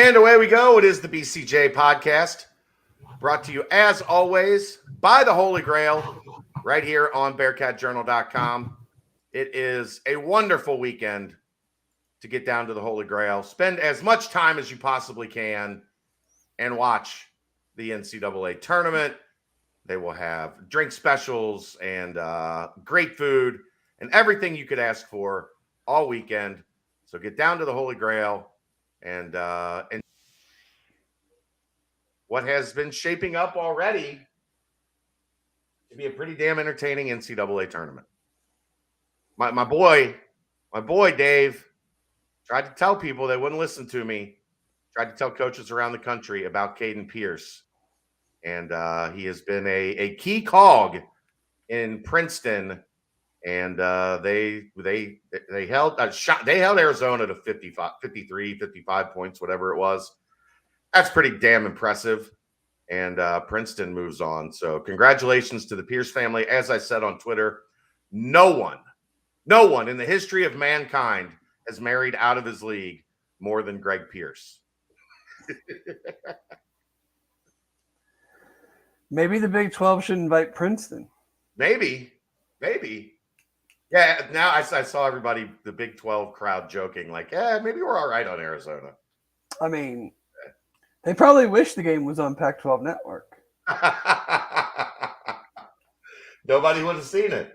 And away we go. It is the BCJ podcast, brought to you as always by the Holy Grail, right here on BearcatJournal.com. It is a wonderful weekend to get down to the Holy Grail. Spend as much time as you possibly can and watch the NCAA tournament. They will have drink specials and great food and everything you could ask for all weekend. So get down to the Holy Grail and what has been shaping up already to be a pretty damn entertaining NCAA tournament. My boy Dave tried to tell people they wouldn't listen to me. Tried to tell coaches around the country about Caden Pierce, and he has been a key cog in Princeton. And they held Arizona to 55, 53, 55 points, whatever it was. That's pretty damn impressive. And Princeton moves on. So congratulations to the Pierce family. As I said on Twitter, no one in the history of mankind has married out of his league more than Greg Pierce. Maybe the Big 12 should invite Princeton. Maybe. Yeah, now I saw everybody, the Big 12 crowd joking like, maybe we're all right on Arizona. I mean, they probably wish the game was on Pac-12 Network. Nobody would have seen it.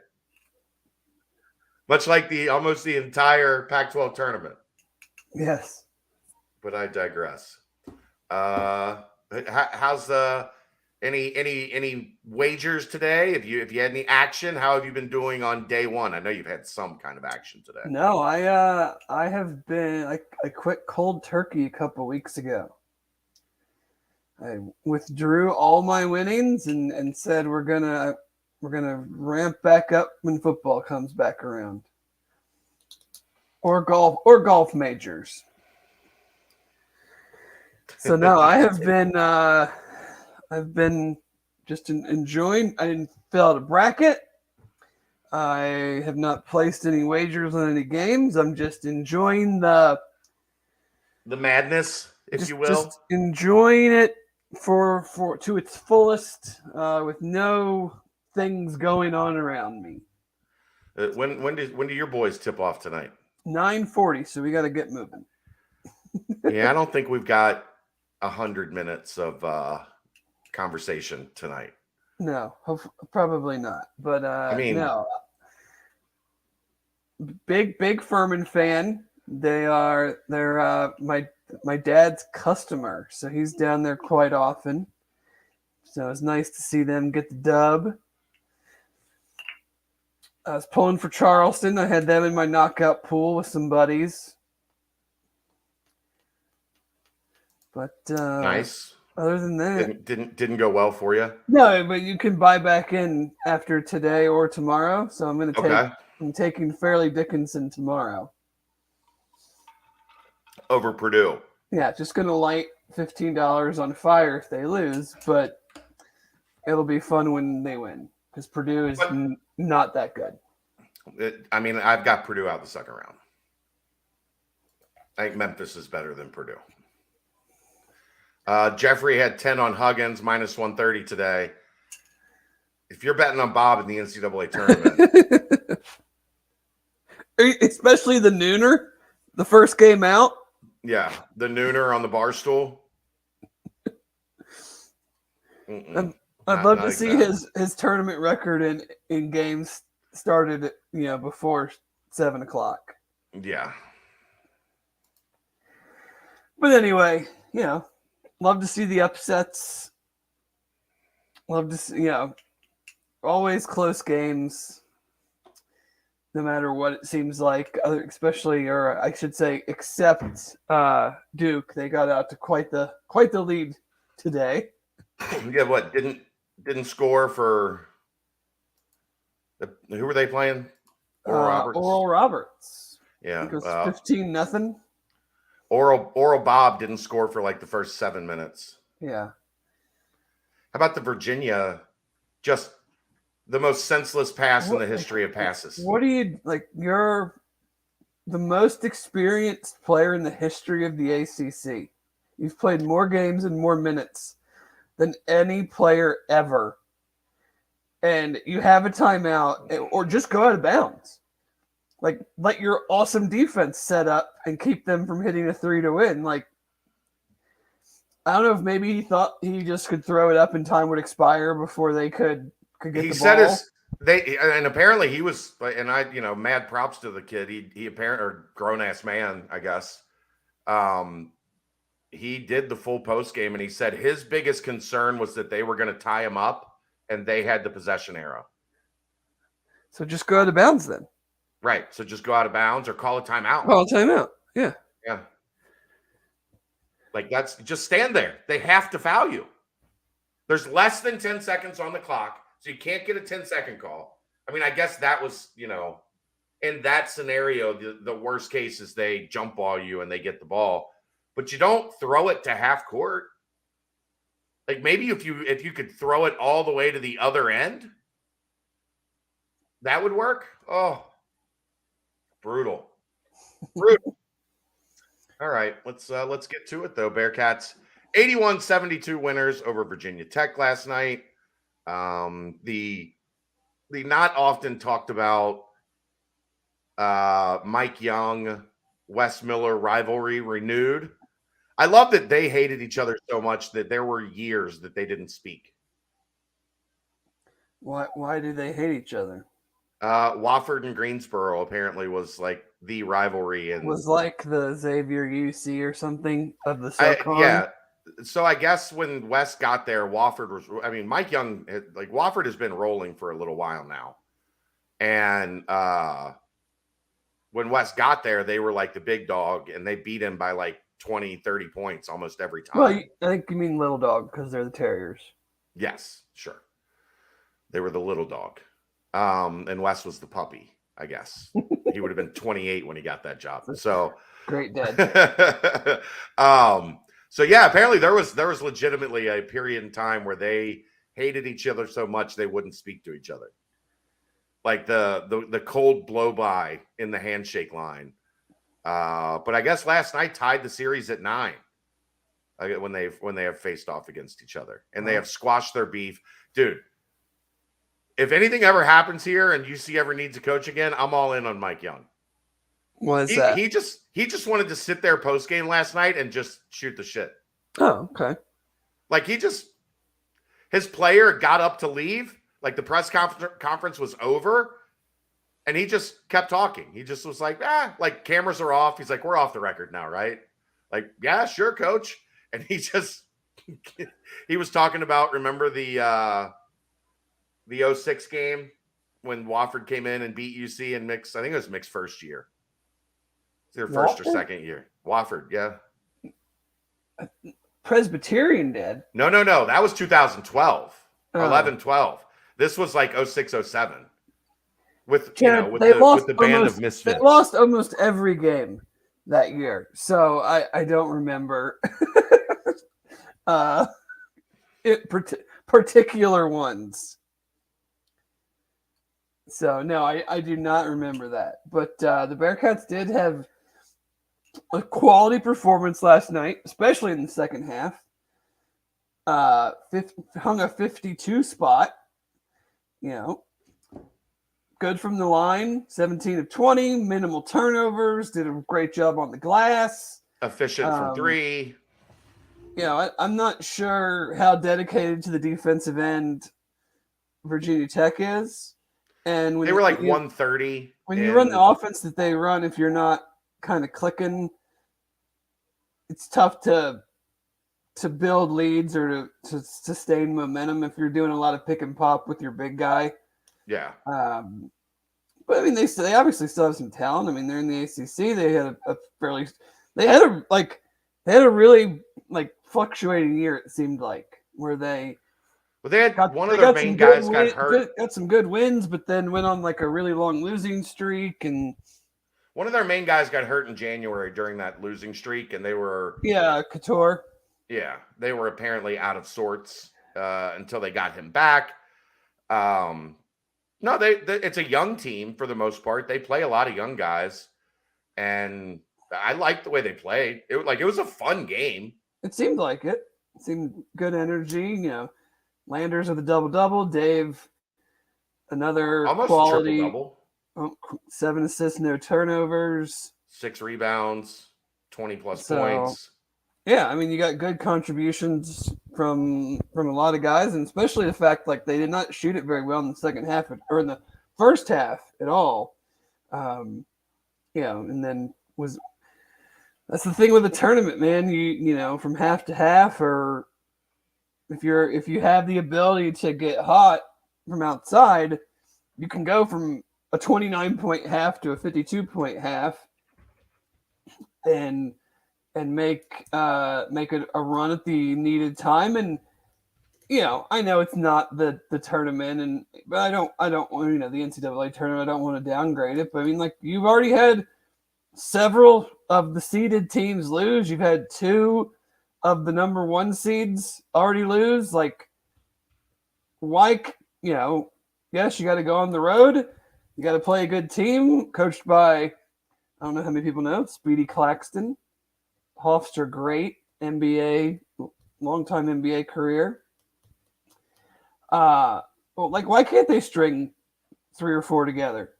Much like almost the entire Pac-12 tournament. Yes. But I digress. How's any wagers today? If you had any action, how have you been doing on day one? I know you've had some kind of action today. No, I have been. I quit cold turkey a couple weeks ago. I withdrew all my winnings and said we're gonna ramp back up when football comes back around, or golf majors. So no, I've been just enjoying. I didn't fill out a bracket. I have not placed any wagers on any games. I'm just enjoying the madness, if you will. Just enjoying it for to its fullest, with no things going on around me. When do your boys tip off tonight? 9:40. So we got to get moving. Yeah, I don't think we've got 100 minutes of conversation tonight. No, probably not. But no. Big Furman fan. They're my dad's customer, so he's down there quite often. So it's nice to see them get the dub. I was pulling for Charleston. I had them in my knockout pool with some buddies. But nice. Other than that, didn't go well for you. No, but you can buy back in after today or tomorrow. So I'm taking Fairleigh Dickinson tomorrow over Purdue. Yeah, just gonna light $15 on fire if they lose, but it'll be fun when they win because Purdue is not that good. I've got Purdue out the second round. I think Memphis is better than Purdue. Jeffrey had 10 on Huggins, minus 130 today. If you're betting on Bob in the NCAA tournament. Especially the nooner, the first game out. Yeah, the nooner on the bar stool. I'd love to see his tournament record in games started before 7:00. Yeah. But anyway, love to see the upsets. Love to see, always close games, no matter what it seems like. Except Duke, they got out to quite the lead today. Yeah, what didn't score for? Who were they playing? Oral Roberts. Yeah, it was 15-0. Oral Bob didn't score for like the first 7 minutes. Yeah. How about the Virginia? Just the most senseless pass in the history of passes. What do you like? You're the most experienced player in the history of the ACC. You've played more games and more minutes than any player ever. And you have a timeout, or just go out of bounds. Like, let your awesome defense set up and keep them from hitting a 3 to win. Like, I don't know if maybe he thought he just could throw it up and time would expire before they could get He the said ball. and apparently he was, and I, mad props to the kid. He apparently, or grown ass man, I guess. He did the full post game, and he said his biggest concern was that they were going to tie him up, and they had the possession arrow. So just go out of bounds then. Right. So just go out of bounds or call a timeout. Call a timeout. Yeah. Yeah. Like, that's just stand there. They have to foul you. There's less than 10 seconds on the clock, so you can't get a 10-second call. I mean, I guess that was, in that scenario, the worst case is they jump ball you and they get the ball, but you don't throw it to half court. Like, maybe if you could throw it all the way to the other end, that would work. Oh, brutal. All right, let's get to it though. Bearcats 81-72 winners over Virginia Tech last night. The not often talked about Mike Young, Wes Miller rivalry renewed. I love that they hated each other so much that there were years that they didn't speak. Why do they hate each other? Wofford and Greensboro apparently was like the rivalry, and was like the Xavier UC or something of the SoCon. Yeah. So I guess when Wes got there, Wofford was. I mean, Mike Young, like Wofford has been rolling for a little while now, and when Wes got there, they were like the big dog, and they beat him by like 20, 30 points almost every time. Well, I think you mean little dog because they're the Terriers. Yes, sure. They were the little dog. And Wes was the puppy, I guess. He would have been 28 when he got that job. So great dad. So yeah, apparently there was legitimately a period in time where they hated each other so much they wouldn't speak to each other. Like the cold blow by in the handshake line. But I guess last night tied the series at 9 when they have faced off against each other, and they have squashed their beef, dude. If anything ever happens here and UC ever needs a coach again, I'm all in on Mike Young. What is that? He just wanted to sit there post game last night and just shoot the shit. Oh, okay. Like his player got up to leave, like the press conference was over, and he just kept talking. He just was like, like cameras are off. He's like, we're off the record now, right? Like, yeah, sure, coach. And he was talking about, remember the 06 game when Wofford came in and beat UC and Mick's, I think it was Mick's first year. It's their first or second year. Wofford, yeah. Presbyterian did. No. That was 2012. 11-12. This was like 06-07. With the band of misfits. They lost almost every game that year. So I don't remember particular ones. So, no, I do not remember that. But the Bearcats did have a quality performance last night, especially in the second half. Hung a 52 spot. Good from the line, 17 of 20, minimal turnovers, did a great job on the glass. Efficient from 3. I'm not sure how dedicated to the defensive end Virginia Tech is. And when they were like 130. When you run the offense that they run, if you're not kind of clicking, it's tough to build leads or to sustain momentum if you're doing a lot of pick and pop with your big guy. Yeah. But I mean, they obviously still have some talent. I mean, they're in the ACC. They had they had a really like fluctuating year. It seemed like where they. Well, they had one of their main guys got hurt. Got some good wins, but then went on like a really long losing streak, and one of their main guys got hurt in January during that losing streak, and they were Couture. Yeah, they were apparently out of sorts until they got him back. No, it's a young team for the most part. They play a lot of young guys, and I liked the way they played. It was a fun game. It seemed like it. It seemed good energy. Landers with a double-double. Dave, another Almost a quality triple-double. 7 assists, no turnovers. 6 rebounds, 20-plus So, points. yeah, I mean, you got good contributions from a lot of guys, and especially the fact like they did not shoot it very well in the second half or in the first half at all. And then that's the thing with the tournament, man. You from half to half, or if you have the ability to get hot from outside, you can go from a 29-point half to a 52-point half, and make a run at the needed time. And I know it's not the tournament, but I don't the NCAA tournament. I don't want to downgrade it, but I mean, like, you've already had several of the seeded teams lose. You've had 2 of the number 1 seeds already lose. Like, why? Yes, you got to go on the road. You got to play a good team coached by, I don't know how many people know, Speedy Claxton. Hofstra, great NBA, long-time NBA career. Why can't they string 3 or 4 together?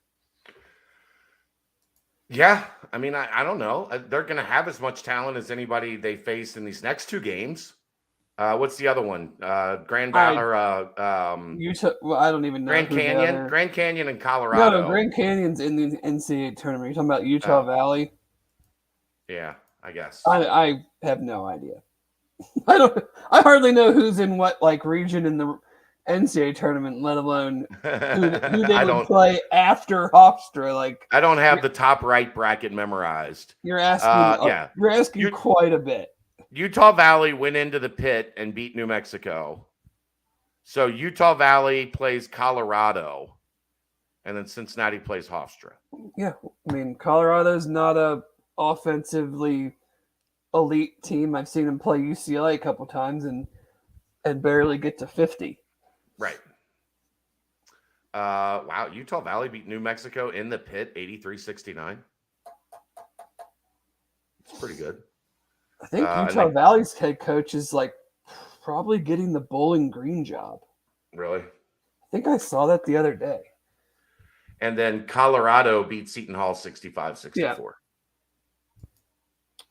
Yeah, I mean, I don't know. They're going to have as much talent as anybody they face in these next 2 games. What's the other one? Utah. Well, I don't even know. Grand Canyon. Grand Canyon and Colorado. No, Grand Canyon's in the NCAA tournament. You're talking about Utah Valley. Yeah, I guess. I have no idea. I hardly know who's in what region in the NCAA tournament, let alone who they would play after Hofstra. I don't have the top right bracket memorized. You're asking. You're asking quite a bit. Utah Valley went into the pit and beat New Mexico. So Utah Valley plays Colorado, and then Cincinnati plays Hofstra. Yeah, I mean, Colorado's not a offensively elite team. I've seen them play UCLA a couple times and barely get to 50. Right. Wow, Utah Valley beat New Mexico in the pit 83-69. It's pretty good. I think Utah Valley's head coach is probably getting the Bowling Green job. Really? I think I saw that the other day. And then Colorado beat Seton Hall 65-64. Yeah.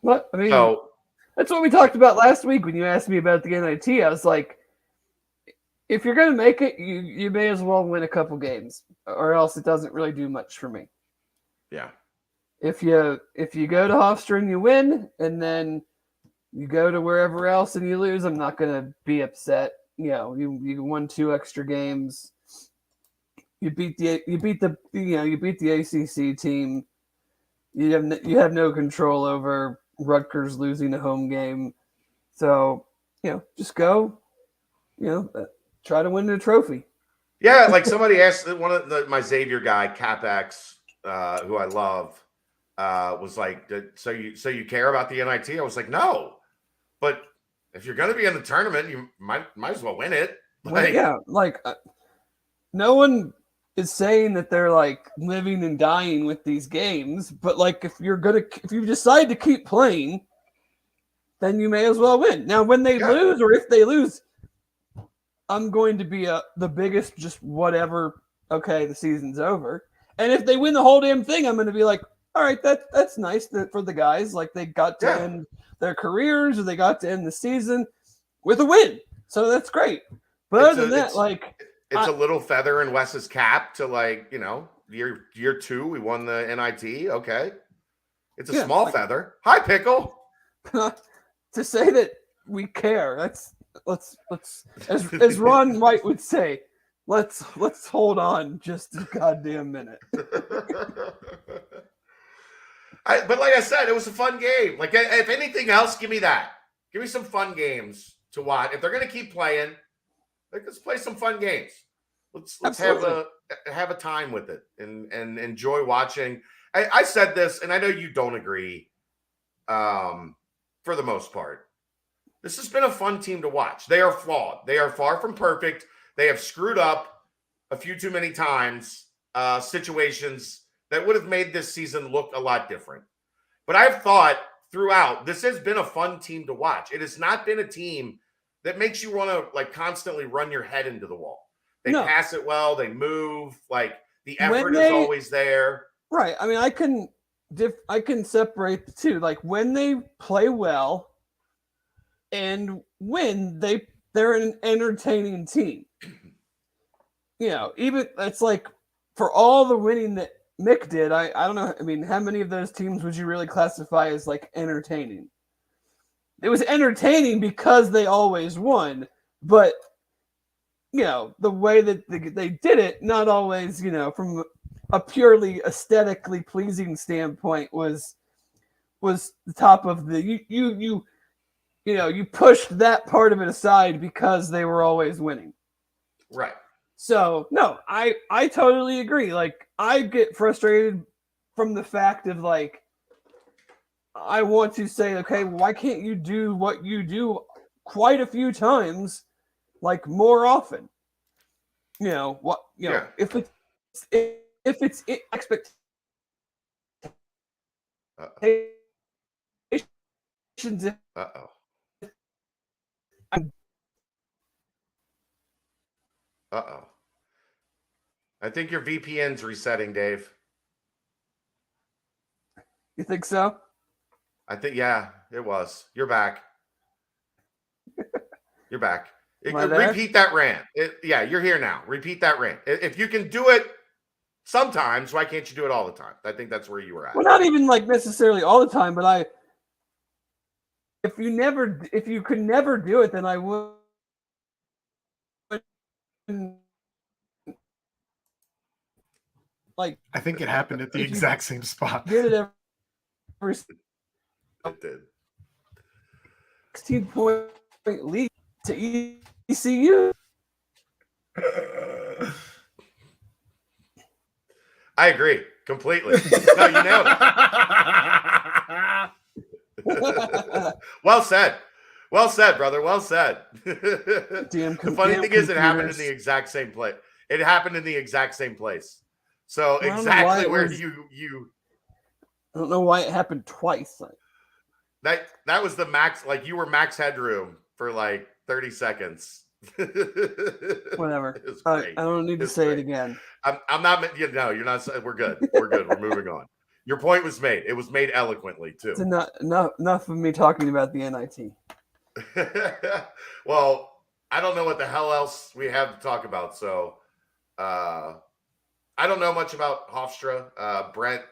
But I mean, that's what we talked about last week when you asked me about the NIT. I was like, if you're going to make it, you may as well win a couple games, or else it doesn't really do much for me. Yeah. If you go to Hofstra and you win, and then you go to wherever else and you lose, I'm not going to be upset. You won 2 extra games. You beat the ACC team. You have no control over Rutgers losing a home game. So, just go, try to win the trophy. Yeah, like somebody asked, one of my Xavier guy, CapX, who I love, was like, so you care about the NIT? I was like, no, but if you're going to be in the tournament, you might as well win it. No one is saying that they're living and dying with these games, but if you decide to keep playing, then you may as well win. Now, when they lose, or if they lose, I'm going to be the biggest just whatever. Okay, the season's over. And if they win the whole damn thing, I'm going to be like, all right, that's nice for the guys. They got to end their careers, or they got to end the season with a win. So that's great. But other than that, it's a little feather in Wes's cap to year 2, we won the NIT. Okay. It's a small feather. Hi, Pickle. To say that we care, let's as Ron White would say, let's hold on just a goddamn minute. But like I said, it was a fun game. If anything else, give me that. Give me some fun games to watch. If they're going to keep playing, let's play some fun games. Let's have a time with it and enjoy watching. I said this, and I know you don't agree. For the most part, this has been a fun team to watch. They are flawed. They are far from perfect. They have screwed up a few too many times, situations that would have made this season look a lot different. But I've thought throughout, this has been a fun team to watch. It has not been a team that makes you want to like constantly run your head into the wall. They pass it well, they move, like the effort is always there. Right. I mean, I can separate the two. Like when they play well and when they're an entertaining team. You know, even it's like for all the winning that Mick did, I don't know. I mean, how many of those teams would you really classify as like entertaining? It was entertaining because they always won, but you know, the way that they did it, not always, you know, from a purely aesthetically pleasing standpoint was the top of the you know, you pushed that part of it aside because they were always winning. Right. So no, I totally agree. Like I get frustrated from the fact of like I want to say, okay, why can't you do what you do quite a few times, like more often? You know what? You know if it's expectations. Uh-oh. Uh-oh. I think your VPN's resetting, Dave. You think so? I think, yeah, it was. You're back. You're back. Repeat that rant. Yeah, you're here now. Repeat that rant. If you can do it sometimes, why can't you do it all the time? I think that's where you were at. Well, not even like necessarily all the time, but if you could never do it, then I would. Like, I think it happened at the exact same spot. Did it every? It did. 16-point lead to ECU. I agree completely. No, you nailed it. Well said. Well said, brother. Well said. The funny thing is, it happened in the exact same place. It happened in the exact same place. So exactly where you. I don't know why it happened twice. That was the max. Like you were max headroom for like 30 seconds. Whatever. I don't need to say it again. I'm not. You know, you're not. We're good. We're good. We're moving on. Your point was made. It was made eloquently too. It's enough of me talking about the NIT. Well, I don't know what the hell else we have to talk about. So, I don't know much about Hofstra. Brent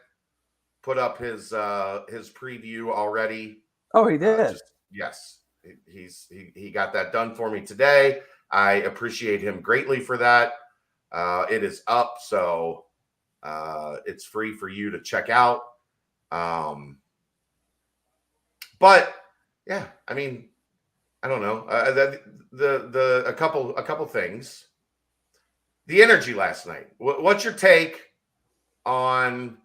put up his preview already. Oh, he did. Yes, he got that done for me today. I appreciate him greatly for that. It is up, so it's free for you to check out. But yeah, I mean, I don't know. A couple things. The energy last night. What's your take on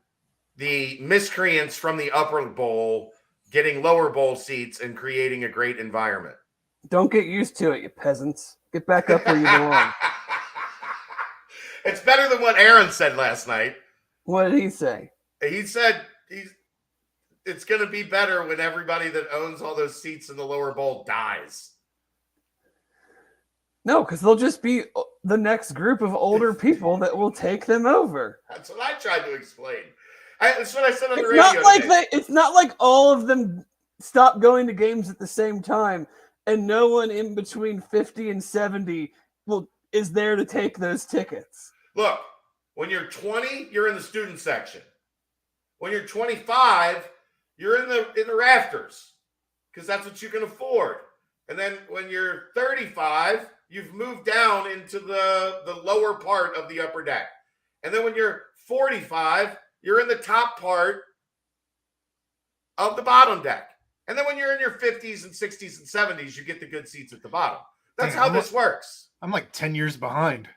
the miscreants from the upper bowl getting lower bowl seats and creating a great environment? Don't get used to it, you peasants. Get back up where you belong. It's better than what Aaron said last night. What did he say? He said it's going to be better when everybody that owns all those seats in the lower bowl dies. No, because they'll just be the next group of older people that will take them over. That's what I tried to explain. That's what I said on the radio. It's not like all of them stop going to games at the same time, and no one in between 50 and 70 is there to take those tickets. Look, when you're 20, you're in the student section. When you're 25, you're in the rafters because that's what you can afford. And then when you're 35, you've moved down into the lower part of the upper deck. And then when you're 45, you're in the top part of the bottom deck. And then when you're in your 50s and 60s and 70s, you get the good seats at the bottom. That's how this works. I'm like 10 years behind.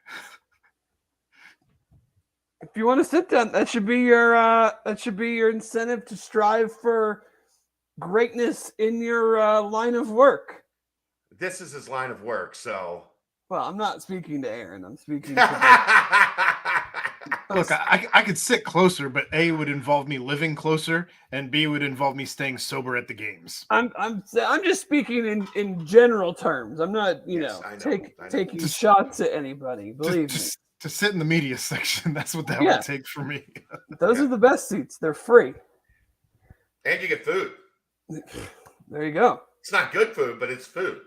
If you want to sit down, that should be your incentive to strive for greatness in your line of work. This is his line of work, so. Well, I'm not speaking to Aaron. I'm speaking to Look, I could sit closer, but A would involve me living closer, and B would involve me staying sober at the games. I'm just speaking in general terms. I'm not, Yes, I know. taking Just- shots at anybody. Believe me. To sit in the media section, that's what that Yeah. would take for me. Those are the best seats. They're free. And you get food. There you go. It's not good food, but it's food.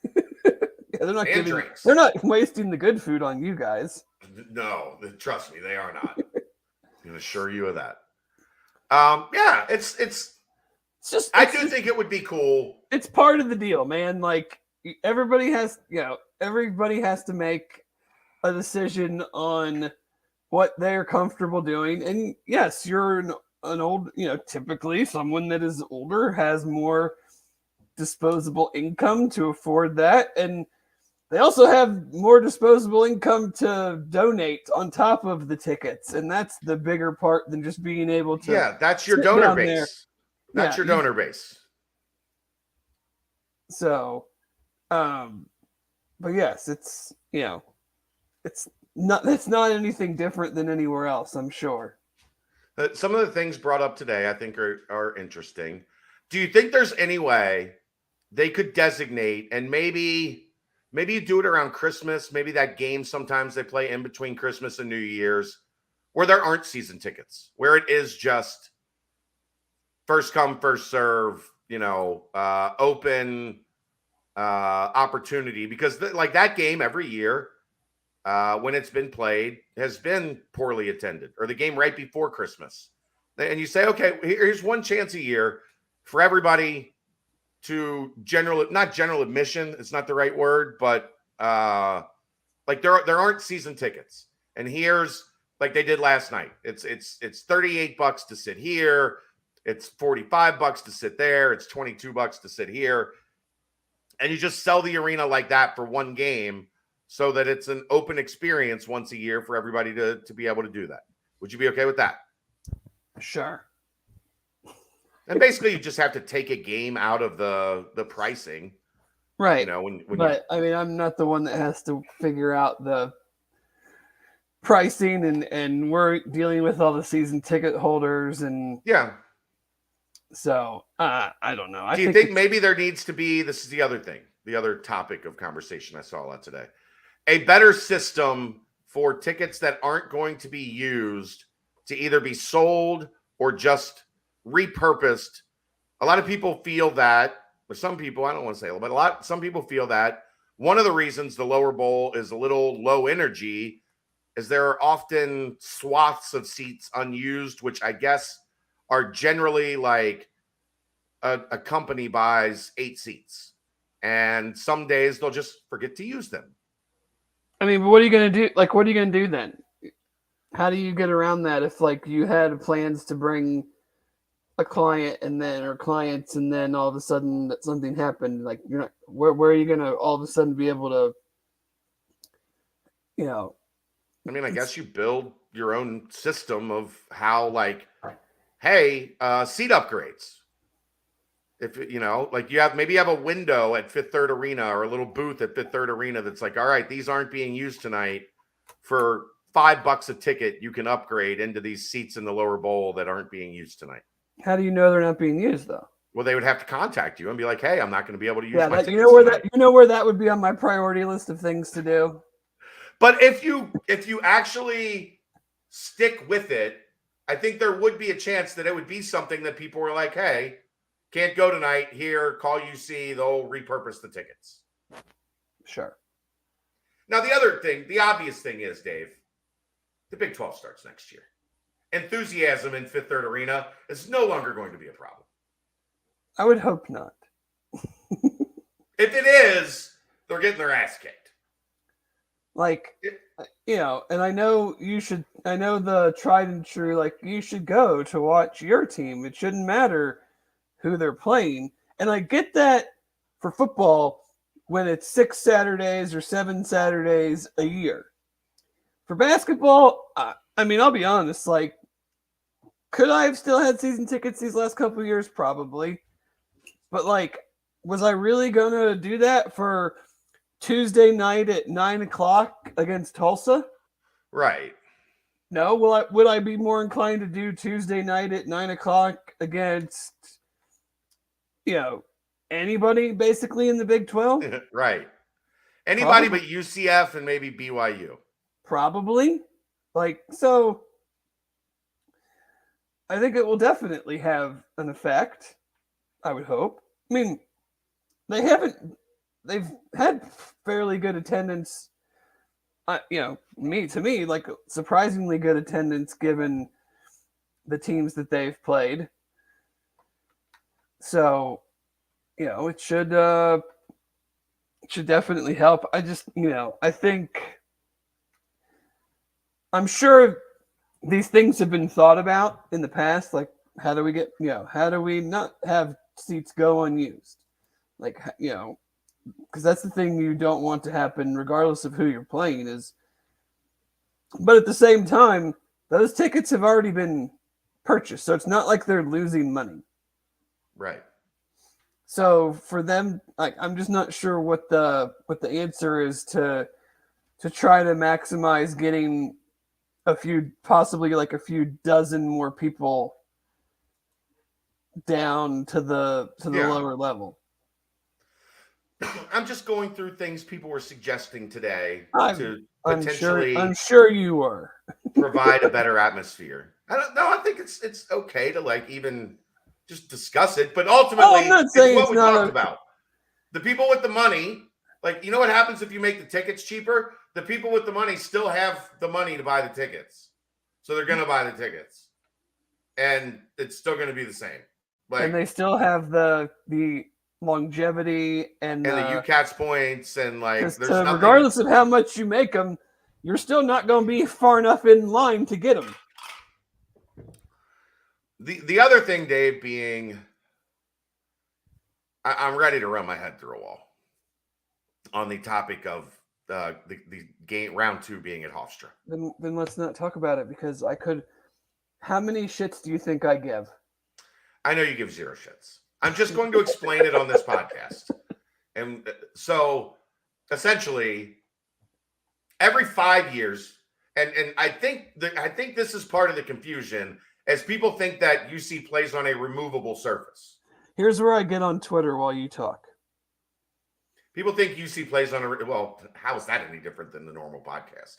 Yeah, they're not And giving. drinks. They're not wasting the good food on you guys. No, trust me, they are not. I can assure you of that. Yeah, it's. I do think it would be cool. It's part of the deal, man. Like everybody has to make a decision on what they're comfortable doing. And yes, you're an old, typically someone that is older has more disposable income to afford that, and they also have more disposable income to donate on top of the tickets, and that's the bigger part than just being able to. Yeah, that's your sit donor down base. there. That's Yeah, your donor base. So, but yes, it's it's not anything different than anywhere else, I'm sure. Some of the things brought up today, I think, are interesting. Do you think there's any way they could designate, and maybe you do it around Christmas, maybe that game sometimes they play in between Christmas and New Year's, where there aren't season tickets, where it is just first come, first serve, open opportunity, because that game every year when it's been played has been poorly attended, or the game right before Christmas. And you say, okay, here's one chance a year for everybody to not general admission. It's not the right word, but there aren't season tickets. And here's like they did last night. It's $38 to sit here. It's $45 to sit there. It's $22 to sit here. And you just sell the arena like that for one game, so that it's an open experience once a year for everybody to be able to do that. Would you be okay with that? Sure. And basically, you just have to take a game out of the pricing, right? But I mean, I'm not the one that has to figure out the pricing, and we're dealing with all the season ticket holders, and yeah. So I don't know. Do you think maybe there needs to be? This is the other thing, the other topic of conversation I saw a lot today. A better system for tickets that aren't going to be used to either be sold or just repurposed. A lot of people feel that, or some people, I don't want to say, but some people feel that one of the reasons the lower bowl is a little low energy is there are often swaths of seats unused, which I guess are generally like a company buys 8 seats, and some days they'll just forget to use them. I mean, but what are you going to do? Like, what are you going to do then? How do you get around that if, like, you had plans to bring a client or clients, and then all of a sudden that something happened? Like, you're not. Where are you going to all of a sudden be able to? I mean, I guess you build your own system of how, like, hey, seat upgrades. If you have a window at Fifth Third Arena, or a little booth at Fifth Third Arena that's like, all right, these aren't being used tonight. For $5 a ticket, you can upgrade into these seats in the lower bowl that aren't being used tonight. How do you know they're not being used, though? Well, they would have to contact you and be like, hey, I'm not going to be able to use my tickets. You know where that would be on my priority list of things to do. But if you actually stick with it, I think there would be a chance that it would be something that people were like, hey, can't go tonight. Here, call UC. They'll repurpose the tickets. Sure. Now, the obvious thing is, Dave, the Big 12 starts next year. Enthusiasm in Fifth Third Arena is no longer going to be a problem. I would hope not. If it is, they're getting their ass kicked. Like, and I know the tried and true, like, you should go to watch your team. It shouldn't matter who they're playing. And I get that for football when it's 6 Saturdays or 7 Saturdays a year. For basketball, I mean, I'll be honest, like, could I have still had season tickets these last couple of years? Probably. But, like, was I really going to do that for Tuesday night at 9 o'clock against Tulsa? Right. No, would I be more inclined to do Tuesday night at 9:00 against anybody basically in the Big 12? Right. Anybody but UCF and maybe BYU. Probably. So I think it will definitely have an effect, I would hope. I mean, they've had fairly good attendance, to me, like surprisingly good attendance given the teams that they've played. So, it should definitely help. I just, I think I'm sure these things have been thought about in the past. Like, how do we not have seats go unused? Like, because that's the thing you don't want to happen regardless of who you're playing is. But at the same time, those tickets have already been purchased. So it's not like they're losing money. Right. So for them, I'm just not sure what the answer is to try to maximize getting possibly a few dozen more people down to the lower level. I'm just going through things people were suggesting today to I'm potentially sure you were provide a better atmosphere. I think it's okay to even just discuss it, but ultimately I'm not saying it's what we not talked about. The people with the money, what happens if you make the tickets cheaper? The people with the money still have the money to buy the tickets. So they're going to buy the tickets. And it's still going to be the same. And they still have the longevity and the UCATS points and there's nothing. Regardless of how much you make them, you're still not going to be far enough in line to get them. The other thing, Dave, being I'm ready to run my head through a wall on the topic of the game round 2 being at Hofstra. Then let's not talk about it because I could. How many shits do you think I give? I know you give 0 shits. I'm just going to explain it on this podcast. And so essentially every 5 years, and I think this is part of the confusion as people think that UC plays on a removable surface. Here's where I get on Twitter while you talk. People think UC plays on well, how is that any different than the normal podcast?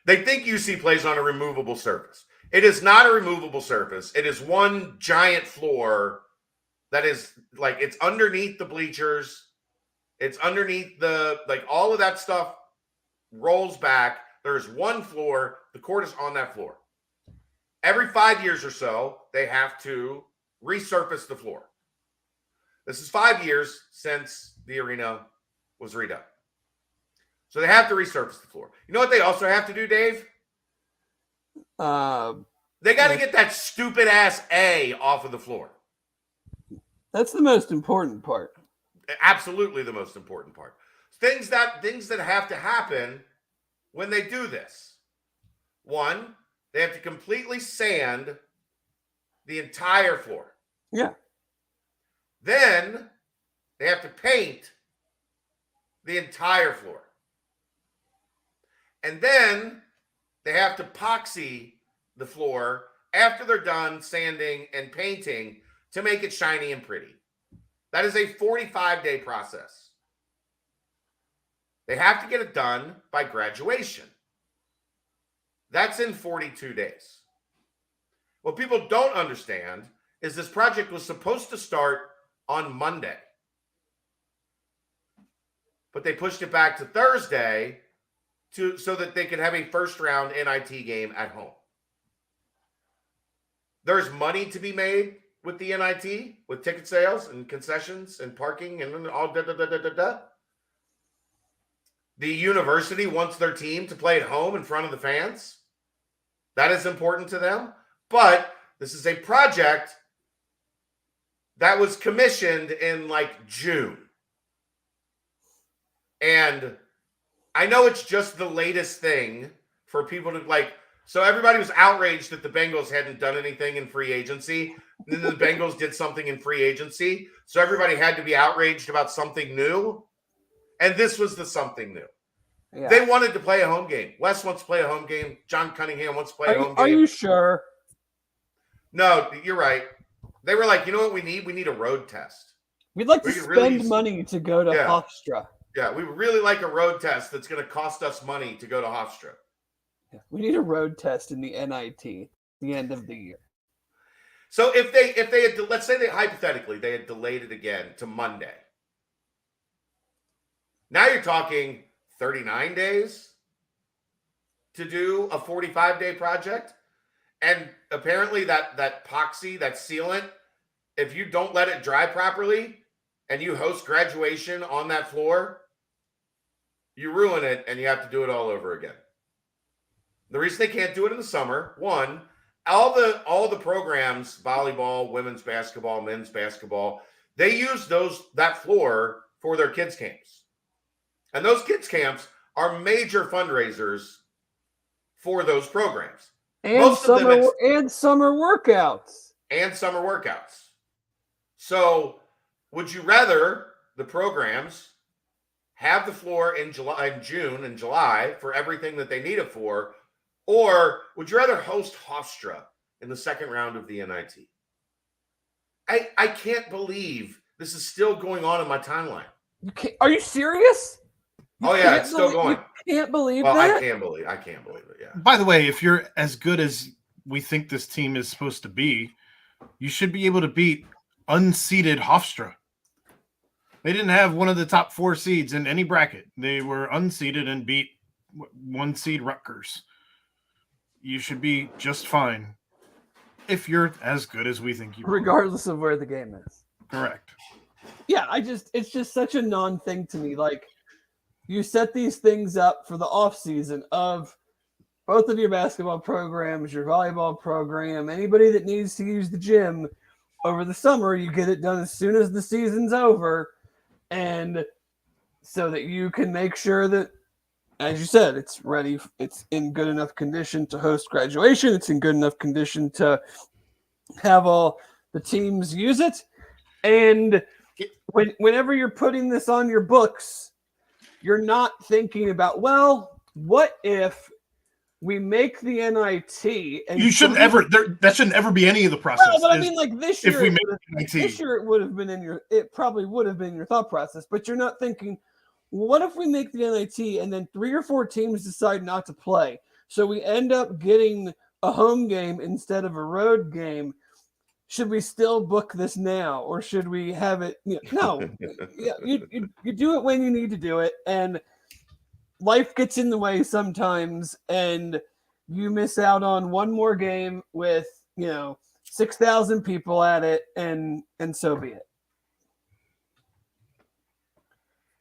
They think UC plays on a removable surface. It is not a removable surface. It is one giant floor that is it's underneath the bleachers. It's underneath all of that stuff rolls back. There's one floor. The court is on that floor. Every 5 years or so, they have to resurface the floor. This is 5 years since the arena was redone. So they have to resurface the floor. You know what they also have to do, Dave? They got to get that stupid ass A off of the floor. That's the most important part. Absolutely the most important part. Things that have to happen when they do this. One, they have to completely sand the entire floor. Yeah. Then they have to paint the entire floor. And then they have to epoxy the floor after they're done sanding and painting to make it shiny and pretty. That is a 45-day process. They have to get it done by graduation. That's in 42 days. What people don't understand is this project was supposed to start on Monday. But they pushed it back to Thursday so that they could have a first-round NIT game at home. There's money to be made with the NIT, with ticket sales and concessions and parking and all da-da-da-da-da-da. The university wants their team to play at home in front of the fans. That is important to them. But this is a project that was commissioned in June. And I know it's just the latest thing for people to so everybody was outraged that the Bengals hadn't done anything in free agency. And then the Bengals did something in free agency. So everybody had to be outraged about something new. And this was the something new. Yeah. They wanted to play a home game. Wes wants to play a home game. John Cunningham wants to play a home game. Are you sure? No, you're right. They were like, you know what we need? We need a road test. We'd like We to could spend really use- money to go to Yeah. Hofstra. Yeah, we would really like a road test that's going to cost us money to go to Hofstra. Yeah. We need a road test in the NIT at the end of the year. So if they had, let's say hypothetically they had delayed it again to Monday. Now you're talking 39 days to do a 45-day project. And apparently that epoxy, that sealant, if you don't let it dry properly and you host graduation on that floor, you ruin it and you have to do it all over again. The reason they can't do it in the summer, one, all the programs, volleyball, women's basketball, men's basketball, they use that floor for their kids' camps. And those kids' camps are major fundraisers for those programs. And summer workouts. And summer workouts. So would you rather the programs have the floor in June and July for everything that they need it for, or would you rather host Hofstra in the second round of the NIT? I can't believe this is still going on in my timeline. Are you serious? It's still going. You can't believe that? I can't believe it, yeah. By the way, if you're as good as we think this team is supposed to be, you should be able to beat unseeded Hofstra. They didn't have one of the top 4 seeds in any bracket. They were unseeded and beat 1 seed Rutgers. You should be just fine if you're as good as we think you are. Regardless of where the game is. Correct. Yeah, it's just such a non-thing to me. Like, you set these things up for the off season of both of your basketball programs, your volleyball program, anybody that needs to use the gym over the summer, you get it done as soon as the season's over. And so that you can make sure that, as you said, it's ready. It's in good enough condition to host graduation. It's in good enough condition to have all the teams use it. And whenever you're putting this on your books, you're not thinking about, well, what if we make the NIT? And you shouldn't that shouldn't ever be any of the process. Well, but I mean, like this year, this year it would have been it probably would have been your thought process, but you're not thinking, what if we make the NIT and then 3 or 4 teams decide not to play? So we end up getting a home game instead of a road game. Should we still book this now, or should we have it? No, you do it when you need to do it, and life gets in the way sometimes, and you miss out on one more game with 6,000 people at it, and so be it.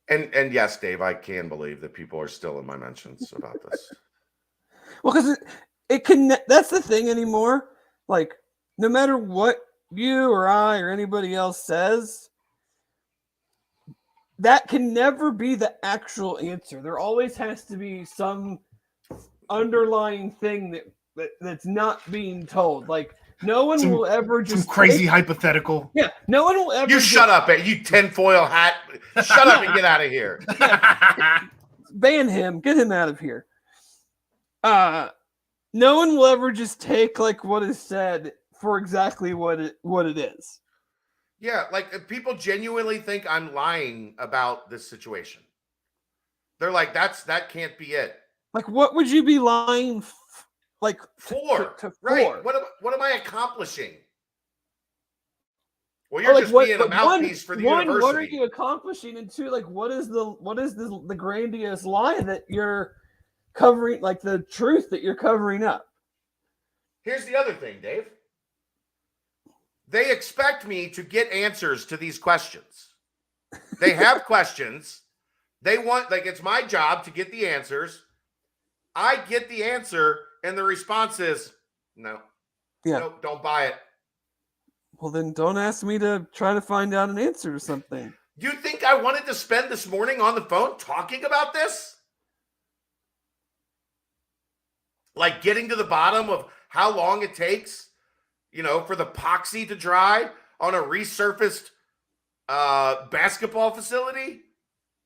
And yes, Dave, I can believe that people are still in my mentions about this. Well, because it can. That's the thing anymore. Like, no matter what you or I or anybody else says, that can never be the actual answer. There always has to be some underlying thing that's not being told. Like, no one will ever just some crazy hypothetical. Yeah, no one will ever. You shut up, you tinfoil hat. Shut up and get out of here. Yeah. Ban him. Get him out of here. No one will ever just take like what is said for exactly what it is. Yeah, like if people genuinely think I'm lying about this situation. They're like, that can't be it. Like, what would you be lying for? Right. What am I accomplishing? Well, you're just being a mouthpiece for the university. What are you accomplishing? And 2, like, what is the grandiose lie that you're covering, like the truth that you're covering up? Here's the other thing, Dave. They expect me to get answers to these questions. They have questions. They want, like, it's my job to get the answers. I get the answer, and the response is, no. Yeah. No, don't buy it. Well, then don't ask me to try to find out an answer to something. Do you think I wanted to spend this morning on the phone talking about this? Like getting to the bottom of how long it takes, for the epoxy to dry on a resurfaced basketball facility?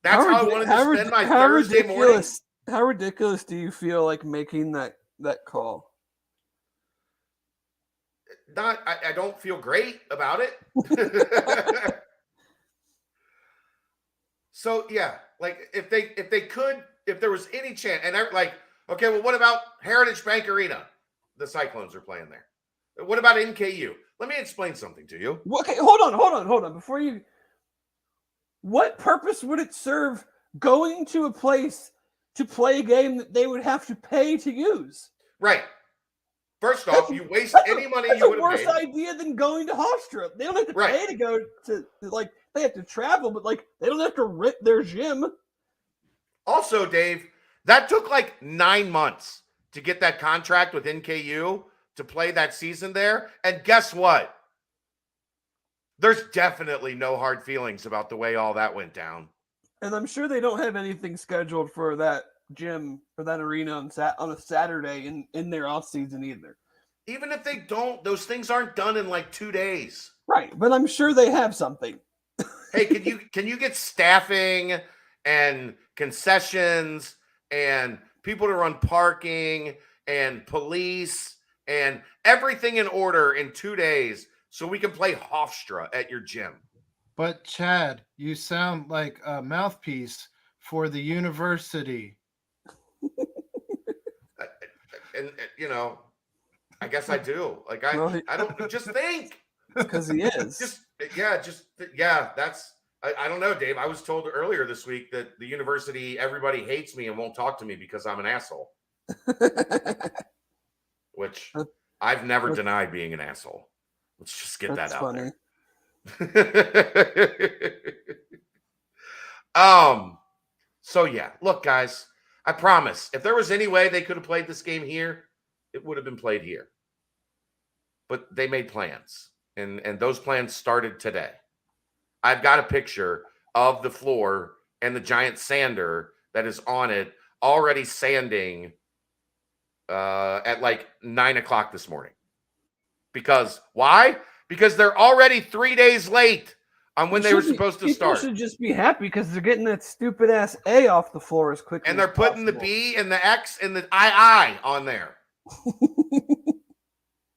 That's how I wanted to spend my Thursday morning. How ridiculous do you feel like making that call? I don't feel great about it. So yeah, like if there was any chance, and okay, well, what about Heritage Bank Arena? The Cyclones are playing there. What about NKU? Let me explain something to you. Okay, hold on. Before you, what purpose would it serve going to a place to play a game that they would have to pay to use? Right. First off, you waste any money that's you a would have worse made. idea than going to Hofstra. They don't have to Right. pay to go to, like, they have to travel, but like they don't have to rent their gym. Also, Dave, that took like 9 months to get that contract with NKU to play that season there. And guess what? There's definitely no hard feelings about the way all that went down. And I'm sure they don't have anything scheduled for that gym or that arena on a Saturday in their off season either. Even if they don't, those things aren't done in like 2 days. Right, but I'm sure they have something. Hey, can you get staffing and concessions and people to run parking and police and everything in order in 2 days so we can play Hofstra at your gym? But Chad, you sound like a mouthpiece for the university. And you know, I guess I do. Like I don't just think because he is. That's I don't know, Dave. I was told earlier this week that the university, everybody hates me and won't talk to me because I'm an asshole. Which I've never denied being an asshole. Let's just get that out funny. there. So yeah, look, guys, I promise if there was any way they could have played this game here, it would have been played here. But they made plans, and those plans started today. I've got a picture of the floor and the giant sander that is on it already sanding at like 9 o'clock this morning. Because why? Because they're already 3 days late on when they were supposed to start. People should just be happy because they're getting that stupid ass A off the floor as quickly and they're as putting possible. the B and the X and the II on there.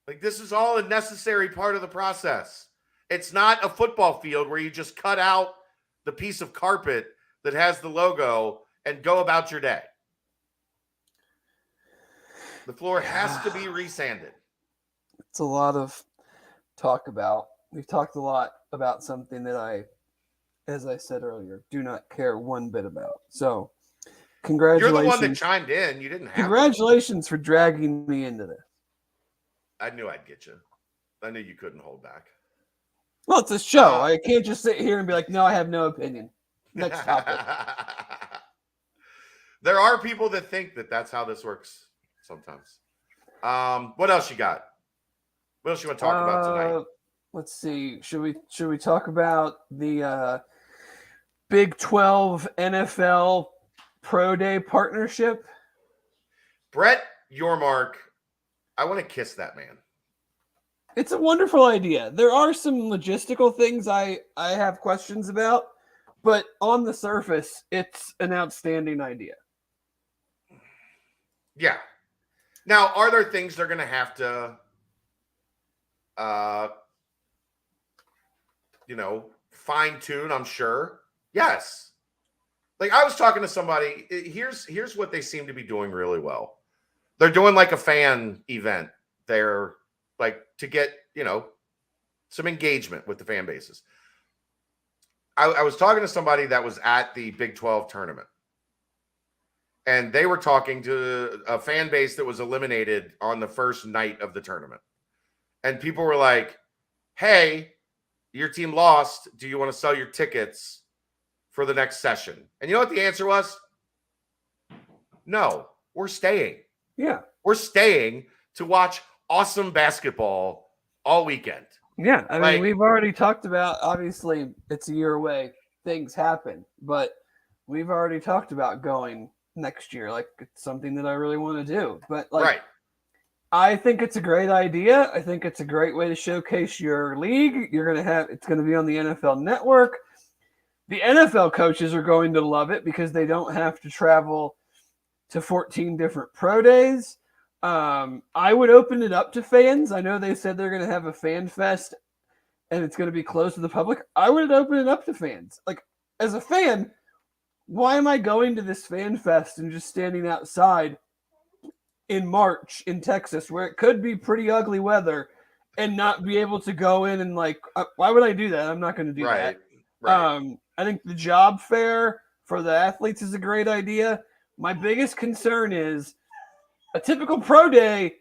Like, this is all a necessary part of the process. It's not a football field where you just cut out the piece of carpet that has the logo and go about your day. The floor has to be resanded. It's a lot of talk about. We've talked a lot about something that I, as I said earlier, do not care one bit about. So, congratulations. You're the one that chimed in. You didn't have Congratulations for dragging me into this. I knew I'd get you. I knew you couldn't hold back. Well, it's a show. I can't just sit here and be like, no, I have no opinion. Next topic. There are people that think that that's how this works sometimes. What else you got? What else you want to talk about tonight? Let's see. Should we talk about the Big 12 NFL Pro Day partnership? Brett Yormark, I want to kiss that man. It's a wonderful idea. There are some logistical things I have questions about, but on the surface, it's an outstanding idea. Yeah. Now, are there things they're going to have to, fine tune? I'm sure. Yes. Like, I was talking to somebody. Here's what they seem to be doing really well. They're doing like a fan event. They're like to get, some engagement with the fan bases. I was talking to somebody that was at the Big 12 tournament. And they were talking to a fan base that was eliminated on the first night of the tournament. And people were like, hey, your team lost. Do you want to sell your tickets for the next session? And you know what the answer was? No, we're staying. Yeah. We're staying to watch awesome basketball all weekend. Yeah. I mean, we've already talked about, obviously, it's a year away. Things happen. But we've already talked about going next year. Like, it's something that I really want to do. But, right. I think it's a great idea. I think it's a great way to showcase your league. It's going to be on the NFL Network. The NFL coaches are going to love it because they don't have to travel to 14 different pro days. I would open it up to fans. I know they said they're going to have a fan fest and it's going to be closed to the public. I would open it up to fans. Like, as a fan, why am I going to this fan fest and just standing outside in March in Texas where it could be pretty ugly weather and not be able to go in and like, why would I do that? I'm not going to do that. Right. I think the job fair for the athletes is a great idea. My biggest concern is a typical pro day,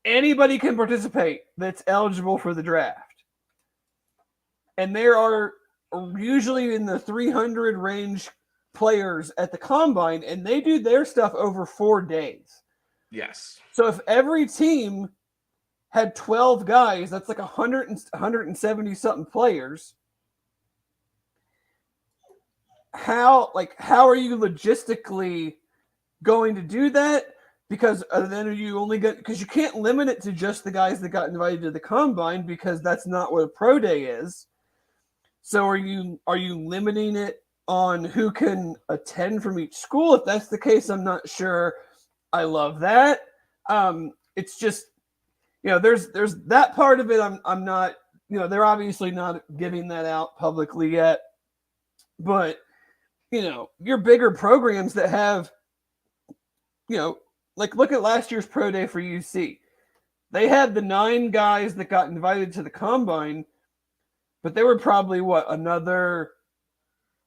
anybody can participate that's eligible for the draft. And there are usually in the 300 range players at the combine, and they do their stuff over 4 days. Yes. So if every team had 12 guys, that's like 170 something players. How are you logistically going to do that? Because then you only get, because you can't limit it to just the guys that got invited to the combine, because that's not what a pro day is. So are you limiting it on who can attend from each school? If that's the case, I'm not sure I love that. It's just, there's that part of it. I'm not, they're obviously not giving that out publicly yet, but your bigger programs that have, like look at last year's pro day for UC. They had the 9 guys that got invited to the combine, but there were probably another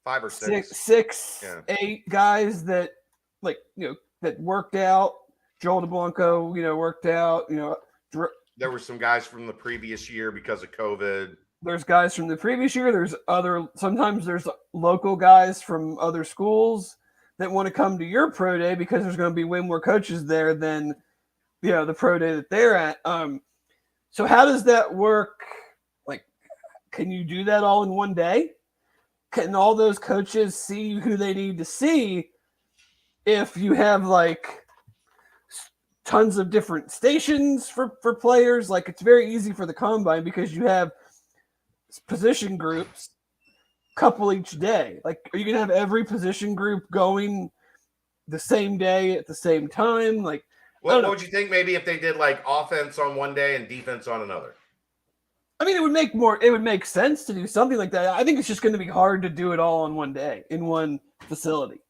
5 or 6, 8 guys that that worked out. Joel DeBlanco, worked out. There were some guys from the previous year because of COVID. There's guys from the previous year. Sometimes there's local guys from other schools that want to come to your pro day because there's going to be way more coaches there than, the pro day that they're at. So how does that work? Like, can you do that all in one day? Can all those coaches see who they need to see if you have like tons of different stations for players? Like, it's very easy for the combine because you have position groups, couple each day. Like, are you gonna have every position group going the same day at the same time? Like, what would you think maybe if they did like offense on one day and defense on another? I mean, it would make sense to do something like that. I think it's just going to be hard to do it all in one day in one facility.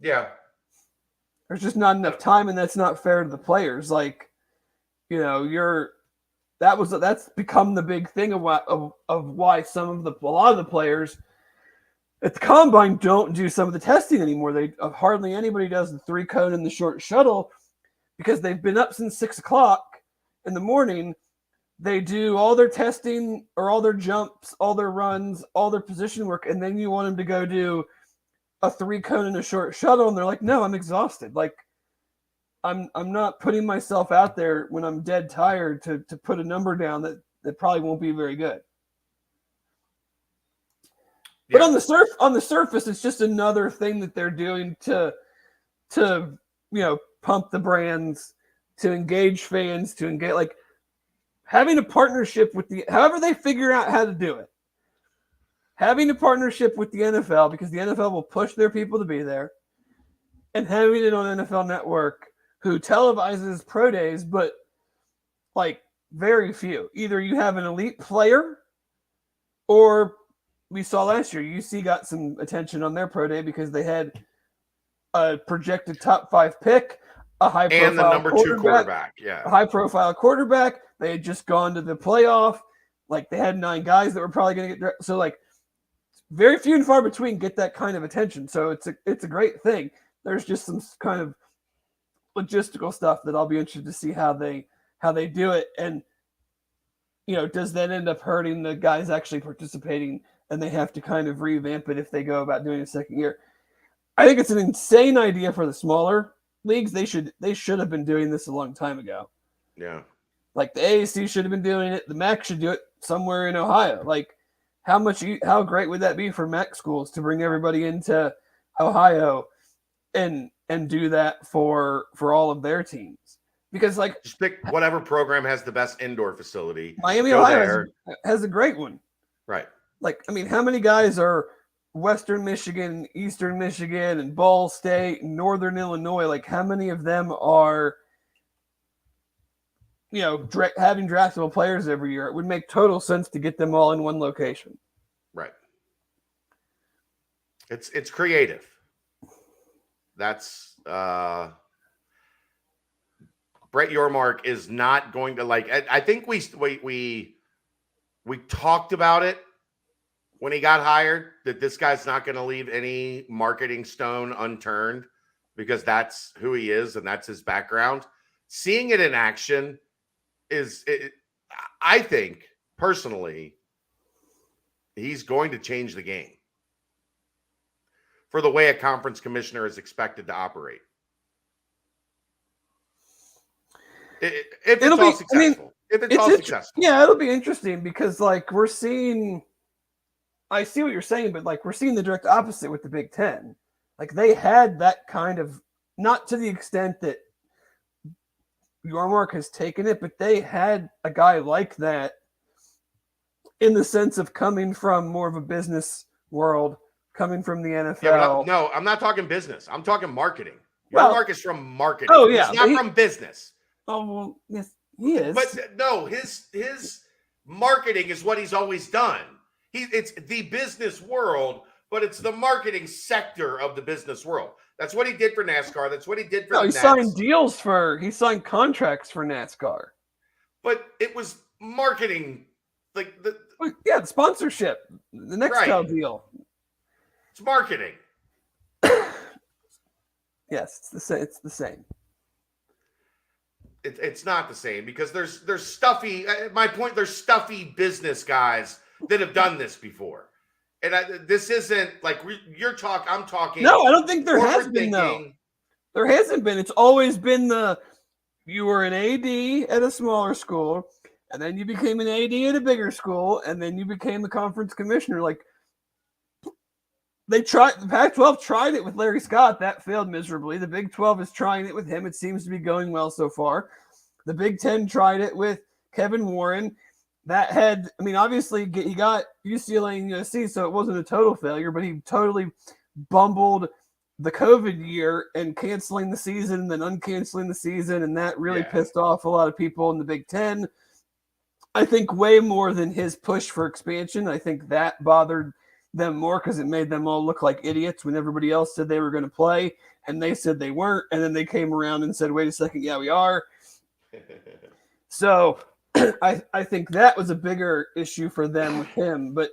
Yeah. There's just not enough time, and that's not fair to the players. Like, that's become the big thing of why a lot of the players at the combine don't do some of the testing anymore. Hardly anybody does the 3-cone and the short shuttle because they've been up since 6:00 in the morning. They do all their testing or all their jumps, all their runs, all their position work, and then you want them to go do a 3-cone and a short shuttle, and they're like, "No, I'm exhausted. Like, I'm not putting myself out there when I'm dead tired to put a number down that probably won't be very good." Yeah. But on the surface, it's just another thing that they're doing to pump the brands, to engage fans, to engage, like, having a partnership with however they figure out how to do it. Having a partnership with the NFL, because the NFL will push their people to be there, and having it on NFL Network, who televises pro days, but like very few. Either you have an elite player, or we saw last year, UC got some attention on their pro day because they had a projected top 5 pick, a high-profile and the number 2 quarterback. Yeah, a high-profile quarterback. They had just gone to the playoff. Like, they had 9 guys that were probably going to get drafted. So, like, very few and far between get that kind of attention. So it's a great thing. There's just some kind of logistical stuff that I'll be interested to see how they do it. And, does that end up hurting the guys actually participating, and they have to kind of revamp it if they go about doing a second year? I think it's an insane idea for the smaller leagues. They should have been doing this a long time ago. Yeah. Like, the AAC should have been doing it. The MAC should do it somewhere in Ohio. Like, how great would that be for MAC schools to bring everybody into Ohio and do that for all of their teams? Because, like, just pick whatever program has the best indoor facility. Miami, Ohio has a great one. Right. Like, I mean, how many guys are Western Michigan, Eastern Michigan, and Ball State, and Northern Illinois, like how many of them are, having draftable players every year? It would make total sense to get them all in one location. Right. It's creative. That's Brett Yormark is not going to like. I think we talked about it when he got hired, that this guy's not going to leave any marketing stone unturned because that's who he is and that's his background. Seeing it in action I think personally, he's going to change the game for the way a conference commissioner is expected to operate. If it's all successful. If it's all successful. Yeah, it'll be interesting because like we're seeing, I see what you're saying, but like we're seeing the direct opposite with the Big Ten. Like they had that kind of, not to the extent that Yormark has taken it, but they had a guy like that in the sense of coming from more of a business world, coming from the NFL. Yeah, no, I'm not talking business. I'm talking marketing. Yormark is from marketing. Oh, yeah. He's not from business. Oh, well, yes, he is. But no, his marketing is what he's always done. It's the business world, but it's the marketing sector of the business world. That's what he did for NASCAR. That's what he did for the Nets. He signed contracts for NASCAR. But it was marketing, like the sponsorship, the Nextel deal. It's marketing. Yes, it's the same. It's not the same because there's stuffy. My point, there's stuffy business guys that have done this before, and this isn't like I'm talking. No, I don't think there has been though. There hasn't been. It's always been you were an AD at a smaller school, and then you became an AD at a bigger school, and then you became the conference commissioner. Like the Pac-12 tried it with Larry Scott. That failed miserably. The Big 12 is trying it with him. It seems to be going well so far. The Big 10 tried it with Kevin Warren. That had, obviously he got UCLA and USC, so it wasn't a total failure, but he totally bumbled the COVID year and canceling the season and then uncanceling the season, and that really pissed off a lot of people in the Big 10. I think way more than his push for expansion. I think that bothered them more because it made them all look like idiots when everybody else said they were going to play and they said they weren't, and then they came around and said, wait a second, yeah, we are. So I think that was a bigger issue for them with him. But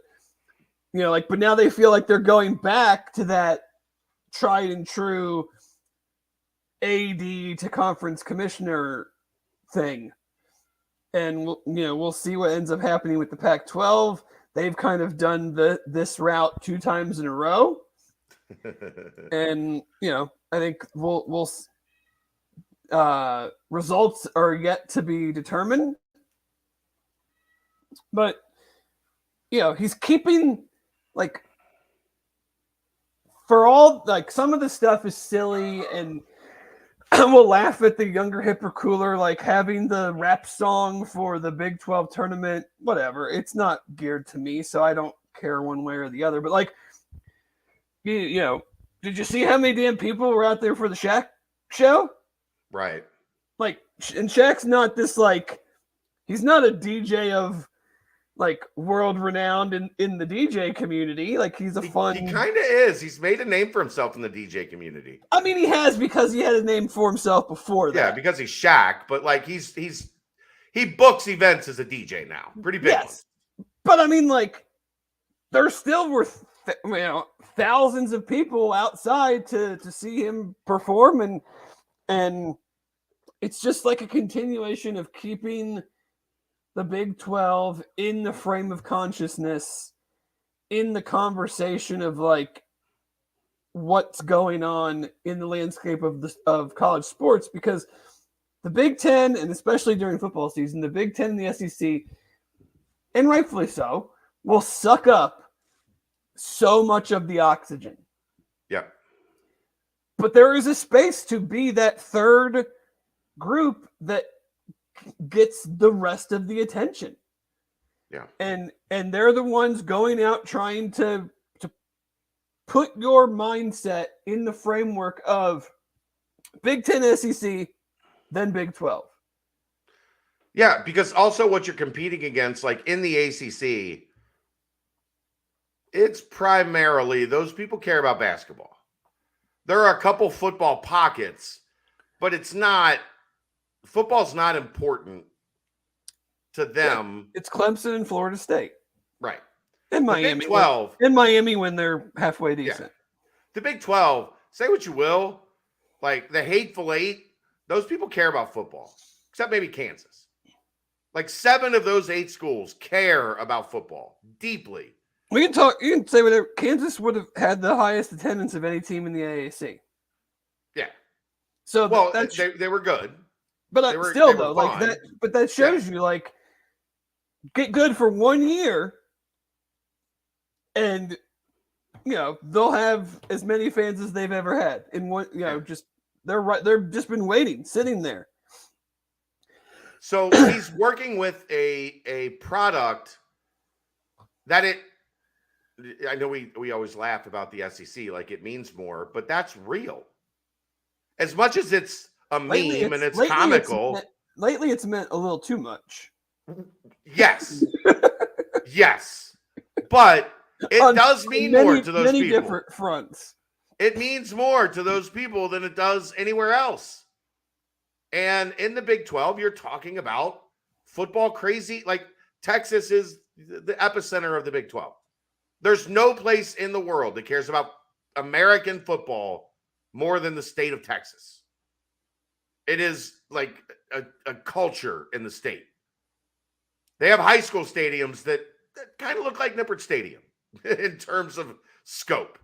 but now they feel like they're going back to that tried and true AD to conference commissioner thing. And we'll see what ends up happening with the Pac-12. They've kind of done this route 2 times in a row. And, I think we'll results are yet to be determined. But, he's keeping, for all, some of the stuff is silly, and we'll laugh at the younger, hipper, cooler, having the rap song for the Big 12 tournament, whatever. It's not geared to me, so I don't care one way or the other. But, did you see how many damn people were out there for the Shaq show? Right. And Shaq's not this, he's not a DJ of, world renowned in the DJ community. He's a fun. He kind of is. He's made a name for himself in the DJ community. He has, because he had a name for himself before that. Yeah, because he's Shaq, but he books events as a DJ now. Pretty big. Yes. But there still were thousands of people outside to see him perform, and it's just a continuation of keeping the Big 12 in the frame of consciousness, in the conversation of what's going on in the landscape of college sports, because the Big 10, and especially during football season, the Big 10 and the SEC, and rightfully so, will suck up so much of the oxygen. Yeah. But there is a space to be that third group that gets the rest of the attention. Yeah. And they're the ones going out trying to put your mindset in the framework of Big Ten, SEC, then Big 12. Yeah, because also what you're competing against, like in the ACC, it's primarily those people care about basketball. There are a couple football pockets, but football's not important to them. It's Clemson and Florida State. Right. And The Miami. Big 12. And Miami when they're halfway decent. The Big 12, say what you will, like the Hateful Eight, those people care about football, except maybe Kansas. Like 7 of those 8 schools care about football deeply. You can say whatever. Kansas would have had the highest attendance of any team in the AAC. Yeah. So they were good. But they were like fine. that. But that shows you, like, get good for 1 year, and they'll have as many fans as they've ever had in one. Just they're just been waiting, sitting there. So he's working with a product that I know we always laugh about the SEC, like it means more, but that's real. As much as it's a meme and it's comical. Lately, it's meant a little too much. Yes. Yes. But it does mean more to those people. Many different fronts. It means more to those people than it does anywhere else. And in the Big 12, you're talking about football crazy. Like Texas is the epicenter of the Big 12. There's no place in the world that cares about American football more than the state of Texas. It is like a culture in the state. They have high school stadiums that kind of look like Nippert Stadium in terms of scope.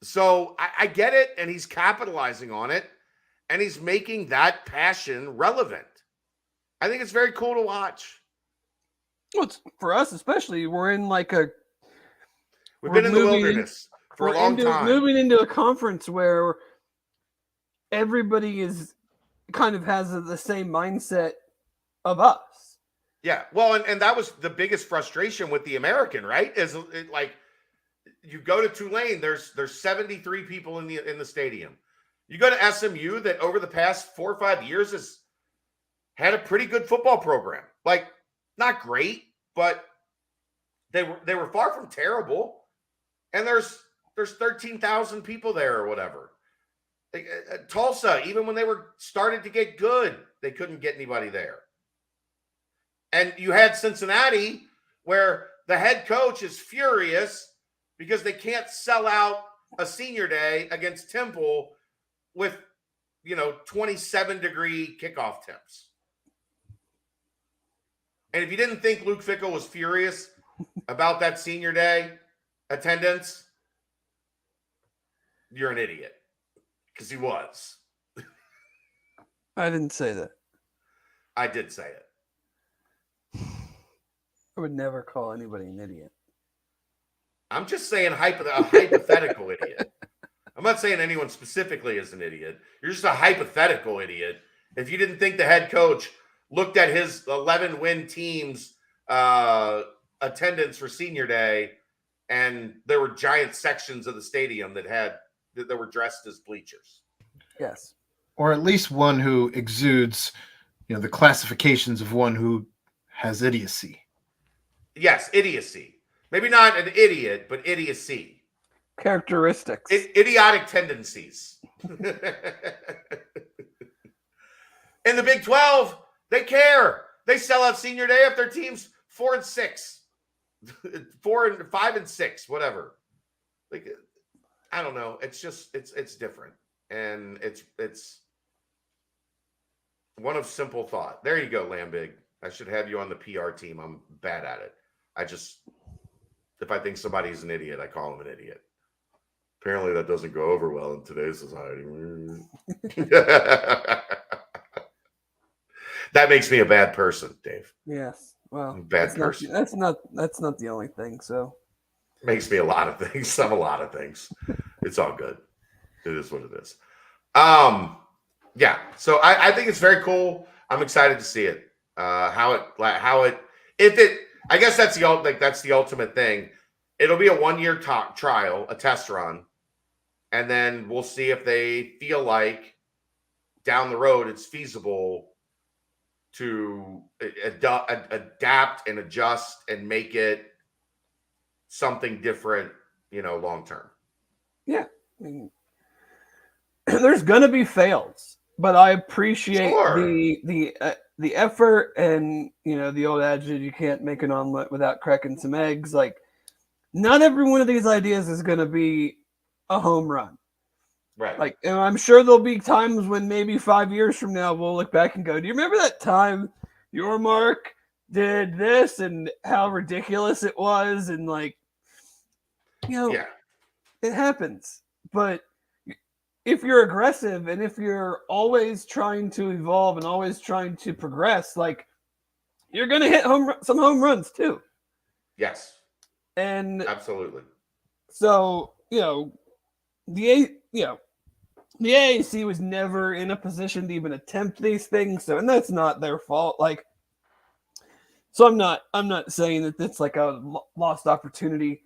So I get it, and he's capitalizing on it, and he's making that passion relevant. I think it's very cool to watch. Well, for us especially, we've been in the wilderness for a long time. Moving into a conference where everybody is kind of has the same mindset of us. Yeah, well, and that was the biggest frustration with the American, right? Is it like you go to Tulane, there's 73 people in the stadium. You go to SMU, that over the past 4 or 5 years has had a pretty good football program. Like, not great, but they were far from terrible. And there's 13,000 people there or whatever. Tulsa, even when they were started to get good, they couldn't get anybody there. And you had Cincinnati, where the head coach is furious because they can't sell out a senior day against Temple with 27-degree kickoff temps. And if you didn't think Luke Fickell was furious about that senior day attendance, you're an idiot. Because he was. I didn't say that. I did say it. I would never call anybody an idiot. I'm just saying a hypothetical idiot. I'm not saying anyone specifically is an idiot. You're just a hypothetical idiot. If you didn't think the head coach looked at his 11-win team's attendance for senior day, and there were giant sections of the stadium that were dressed as bleachers. Yes. Or at least one who exudes, the classifications of one who has idiocy. Yes, idiocy. Maybe not an idiot, but idiocy. Characteristics. Idiotic tendencies. In the Big 12, they care. They sell out senior day if their team's 4-6. 5-6, whatever. Like, I don't know. It's just it's different. And it's one of simple thought. There you go, Lambig. I should have you on the PR team. I'm bad at it. If I think somebody's an idiot, I call them an idiot. Apparently that doesn't go over well in today's society. That makes me a bad person, Dave. Yes. Well, bad person. That's not the only thing. So makes me a lot of things. I'm a lot of things. It's all good. It is what it is. Yeah. So I think it's very cool. I'm excited to see it. I guess that's the ultimate thing. it'll be a 1-year trial, a test run, and then we'll see if they feel like down the road it's feasible to adapt and adjust and make it something different, long term. Yeah. I mean, there's gonna be fails, but I appreciate the effort and the old adage, you can't make an omelet without cracking some eggs. Like, not every one of these ideas is gonna be a home run. Right. Like, and I'm sure there'll be times when maybe 5 years from now we'll look back and go, do you remember that time your Mark did this and how ridiculous it was? And like, Yeah. It happens. But if you're aggressive and if you're always trying to evolve and always trying to progress, like, you're going to hit some home runs too. Yes. And absolutely. So, the AAC was never in a position to even attempt these things, and that's not their fault. Like, so I'm not saying that it's like a lost opportunity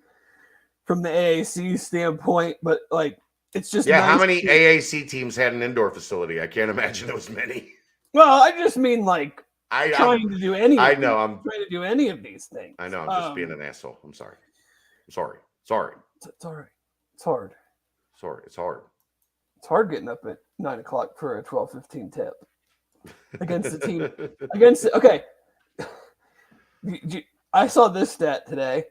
from the AAC standpoint, but like, it's just nice. How many AAC teams had an indoor facility? I can't imagine it was many. Well, I just mean like trying to do any of these things. I know. I'm just being an asshole. I'm sorry. It's all right. It's hard. It's hard. It's hard getting up at 9:00 for a 12:15 tip against the team. Okay. I saw this stat today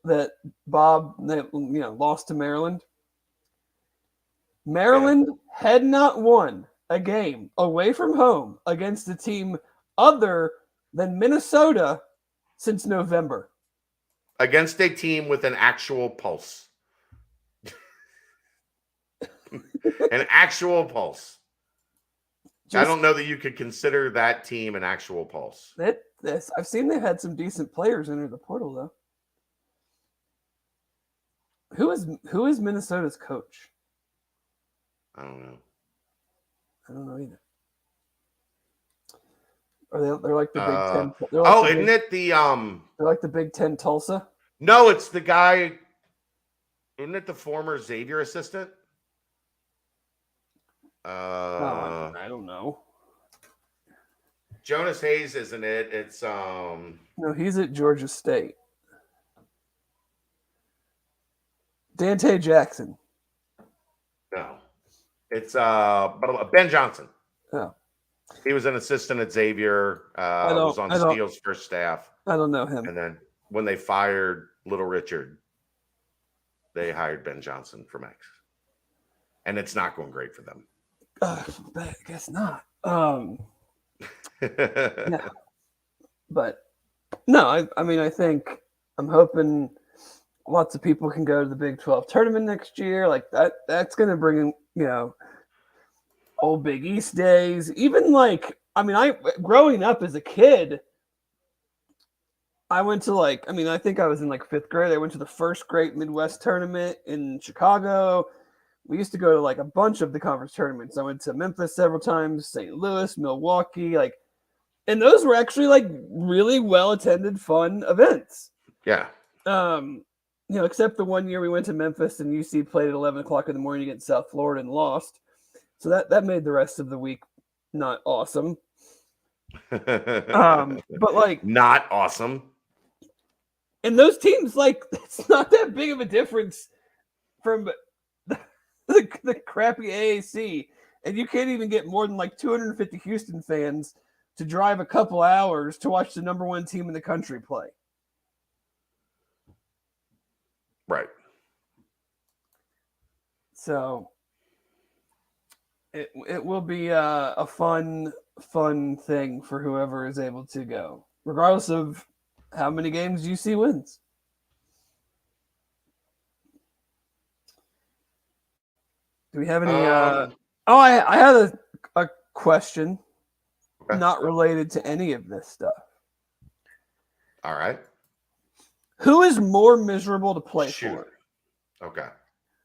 that Bob, lost to Maryland. Maryland had not won a game away from home against a team other than Minnesota since November. Against a team with an actual pulse. An actual pulse. I don't know that you could consider that team an actual pulse. I've seen they've had some decent players enter the portal, though. Who is Minnesota's coach? I don't know. I don't know either. They're like the Big Ten. Isn't it the They're like the Big Ten Tulsa. No, it's the guy. Isn't it the former Xavier assistant? I don't know. Jonas Hayes, isn't it? It's No, he's at Georgia State. Dante Jackson. No. It's Ben Johnson. Oh. He was an assistant at Xavier. Was on Steele's first staff. I don't know him. And then when they fired Little Richard, they hired Ben Johnson from X. And it's not going great for them. I guess not. Yeah. But no, I think I'm hoping lots of people can go to the Big 12 tournament next year. Like that's going to bring in, old Big East days. Even growing up as a kid, I went to I think I was in 5th grade. I went to the first Great Midwest tournament in Chicago. We used to go to a bunch of the conference tournaments. I went to Memphis several times, St. Louis, Milwaukee, and those were actually really well attended, fun events. Yeah. Except the one year we went to Memphis and UC played at 11 o'clock in the morning against South Florida and lost. So that made the rest of the week not awesome. But not awesome. And those teams, it's not that big of a difference from the crappy AAC. And you can't even get more than 250 Houston fans to drive a couple hours to watch the number one team in the country play. Right. So it will be a fun thing for whoever is able to go, regardless of how many games UC wins. Do we have any? I had a question, not related to any of this stuff. All right. Who is more miserable to play for? Okay.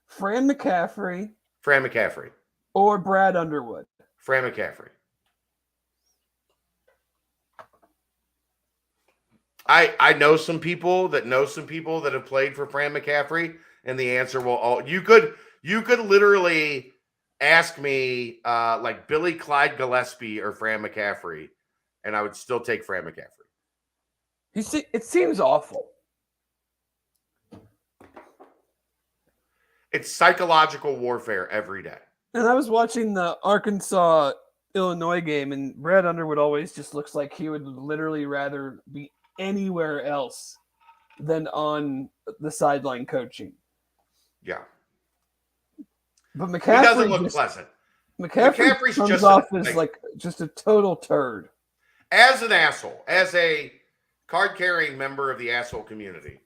Fran McCaffrey. Or Brad Underwood. Fran McCaffrey. I know some people that have played for Fran McCaffrey, and the answer will all you could literally ask me like Billy Clyde Gillespie or Fran McCaffrey, and I would still take Fran McCaffrey. You see, it seems awful. It's psychological warfare every day. And I was watching the Arkansas Illinois game, and Brad Underwood always just looks like he would literally rather be anywhere else than on the sideline coaching. Yeah. But He McCaffrey doesn't look pleasant. McCaffrey's comes just off as like just a total turd. As an asshole, as a card-carrying member of the asshole community,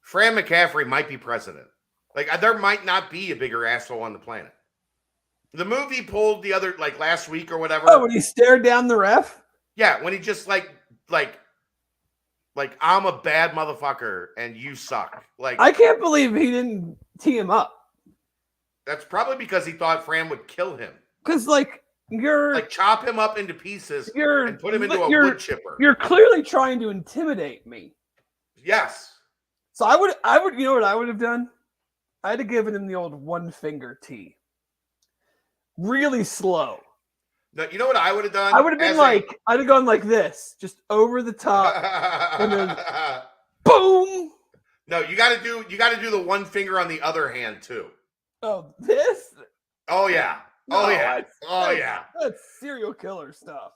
Fran McCaffrey might be president. Like, there might not be a bigger asshole on the planet. The move he pulled the other, like last week or whatever. Oh, when he stared down the ref? Yeah, when he just like I'm a bad motherfucker and you suck. Like, I can't believe he didn't tee him up. That's probably because he thought Fran would kill him. Because you're like chop him up into pieces and put him into a wood chipper. You're clearly trying to intimidate me. Yes. So I would, you know what I would have done? I'd have given him the old one finger tee. Really slow. No, you know what I would have done? I would have been I'd have gone like this, just over the top, and then boom. No, you got to do the one finger on the other hand too. Oh, this? Oh yeah. No, oh yeah. Yeah. That's serial killer stuff.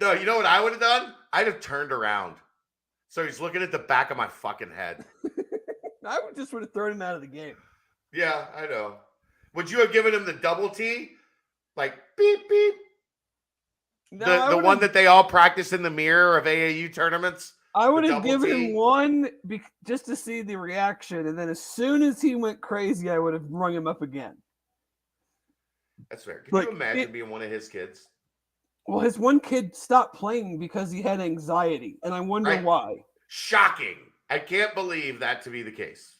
No, you know what I would have done? I'd have turned around. So he's looking at the back of my fucking head. I would have thrown him out of the game. Yeah, I know. Would you have given him the double T? Like beep beep. No, the one that they all practice in the mirror of AAU tournaments. I would have given him one just to see the reaction, and then as soon as he went crazy, I would have rung him up again. That's fair. Can you imagine being one of his kids? Well, his one kid stopped playing because he had anxiety, and I wonder why. Shocking. I can't believe that to be the case.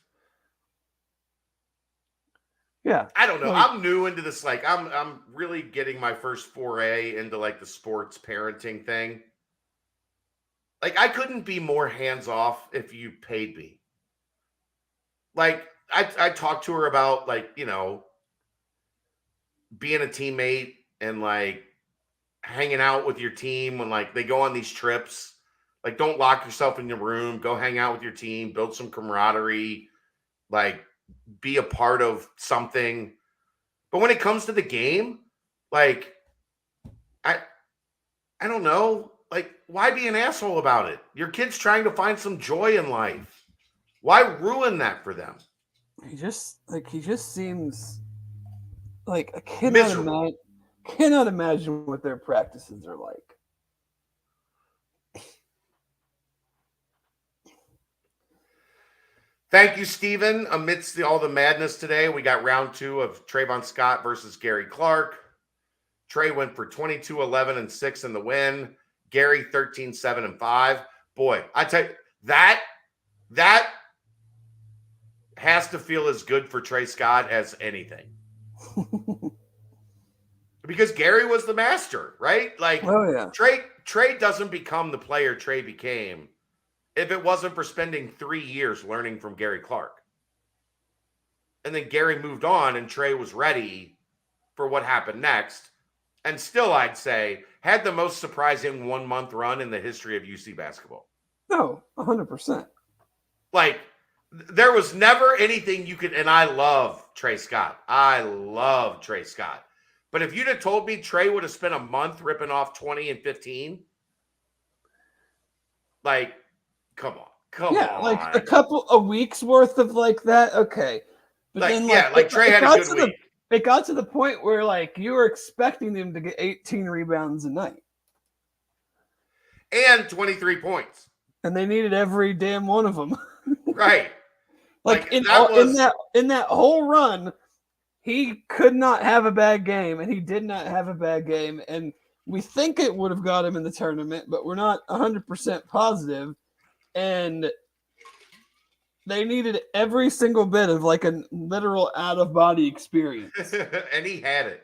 Yeah. I don't know. I'm new into this. Like, I'm really getting my first foray into like the sports parenting thing. Like, I couldn't be more hands off if you paid me. Like, I talked to her about like, you know, being a teammate and like hanging out with your team when like they go on these trips. Like, don't lock yourself in your room. Go hang out with your team. Build some camaraderie. Like, be a part of something. But when it comes to the game, like, I don't know. Like, why be an asshole about it? Your kid's trying to find some joy in life. Why ruin that for them? He just seems like I cannot imagine what their practices are like. Thank you, Steven. Amidst all the madness today, we got round 2 of Trayvon Scott versus Gary Clark. Trey went for 22, 11, and 6 in the win. Gary 13, 7, and 5. Boy, I tell you, that has to feel as good for Trey Scott as anything. Because Gary was the master, right? Like, oh, yeah. Trey doesn't become the player Trey became if it wasn't for spending 3 years learning from Gary Clark. And then Gary moved on and Trey was ready for what happened next. And still, I'd say, had the most surprising 1-month run in the history of UC basketball. No, 100%. Like, there was never anything you could, and I love Trey Scott. I love Trey Scott. But if you'd have told me Trey would have spent a month ripping off 20 and 15, like, come on. Yeah, like a week's worth of like that. Okay. But like, then, like Trey had a good week. It got to the point where like you were expecting them to get 18 rebounds a night. And 23 points. And they needed every damn one of them. Right. Like in that whole run, he could not have a bad game, and he did not have a bad game. And we think it would have got him in the tournament, but we're not 100% positive. And they needed every single bit of like a literal out-of-body experience. And he had it.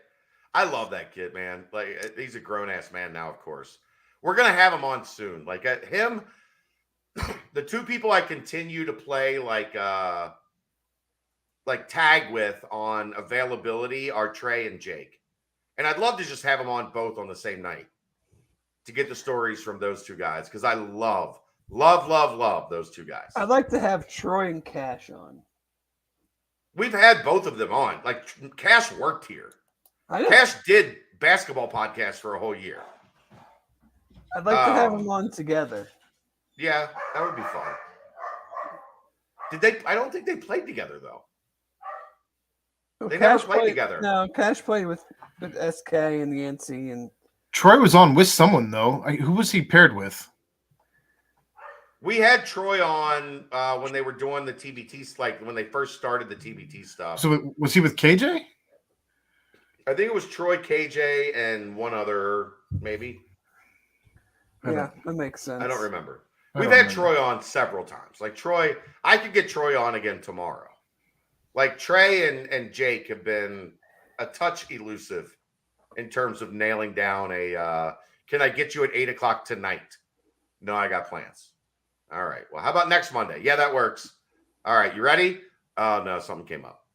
I love that kid, man. Like, he's a grown-ass man now, of course. We're going to have him on soon. Like, him, the two people I continue to play like tag with on availability are Trey and Jake. And I'd love to just have them on both on the same night to get the stories from those two guys because I love those two guys. I'd like to have Troy and Cash on. We've had both of them on. Like Cash worked here. I know. Cash did basketball podcasts for a whole year. I'd like to have them on together. Yeah, that would be fun. Did they? I don't think they played together though. They never played together. No, Cash played with SK and Yancey and Troy was on with someone though. Who was he paired with? We had Troy on when they were doing the TBT, like when they first started the TBT stuff. So was he with KJ? I think it was Troy, KJ, and one other maybe. yeah, that makes sense. I don't remember. We've had Troy on several times. Like Troy, I could get Troy on again tomorrow. Like Trey and Jake have been a touch elusive in terms of nailing down a can I get you at 8:00 tonight? No, I got plans. All right. Well, how about next Monday? Yeah, that works. All right, you ready? Oh no, something came up.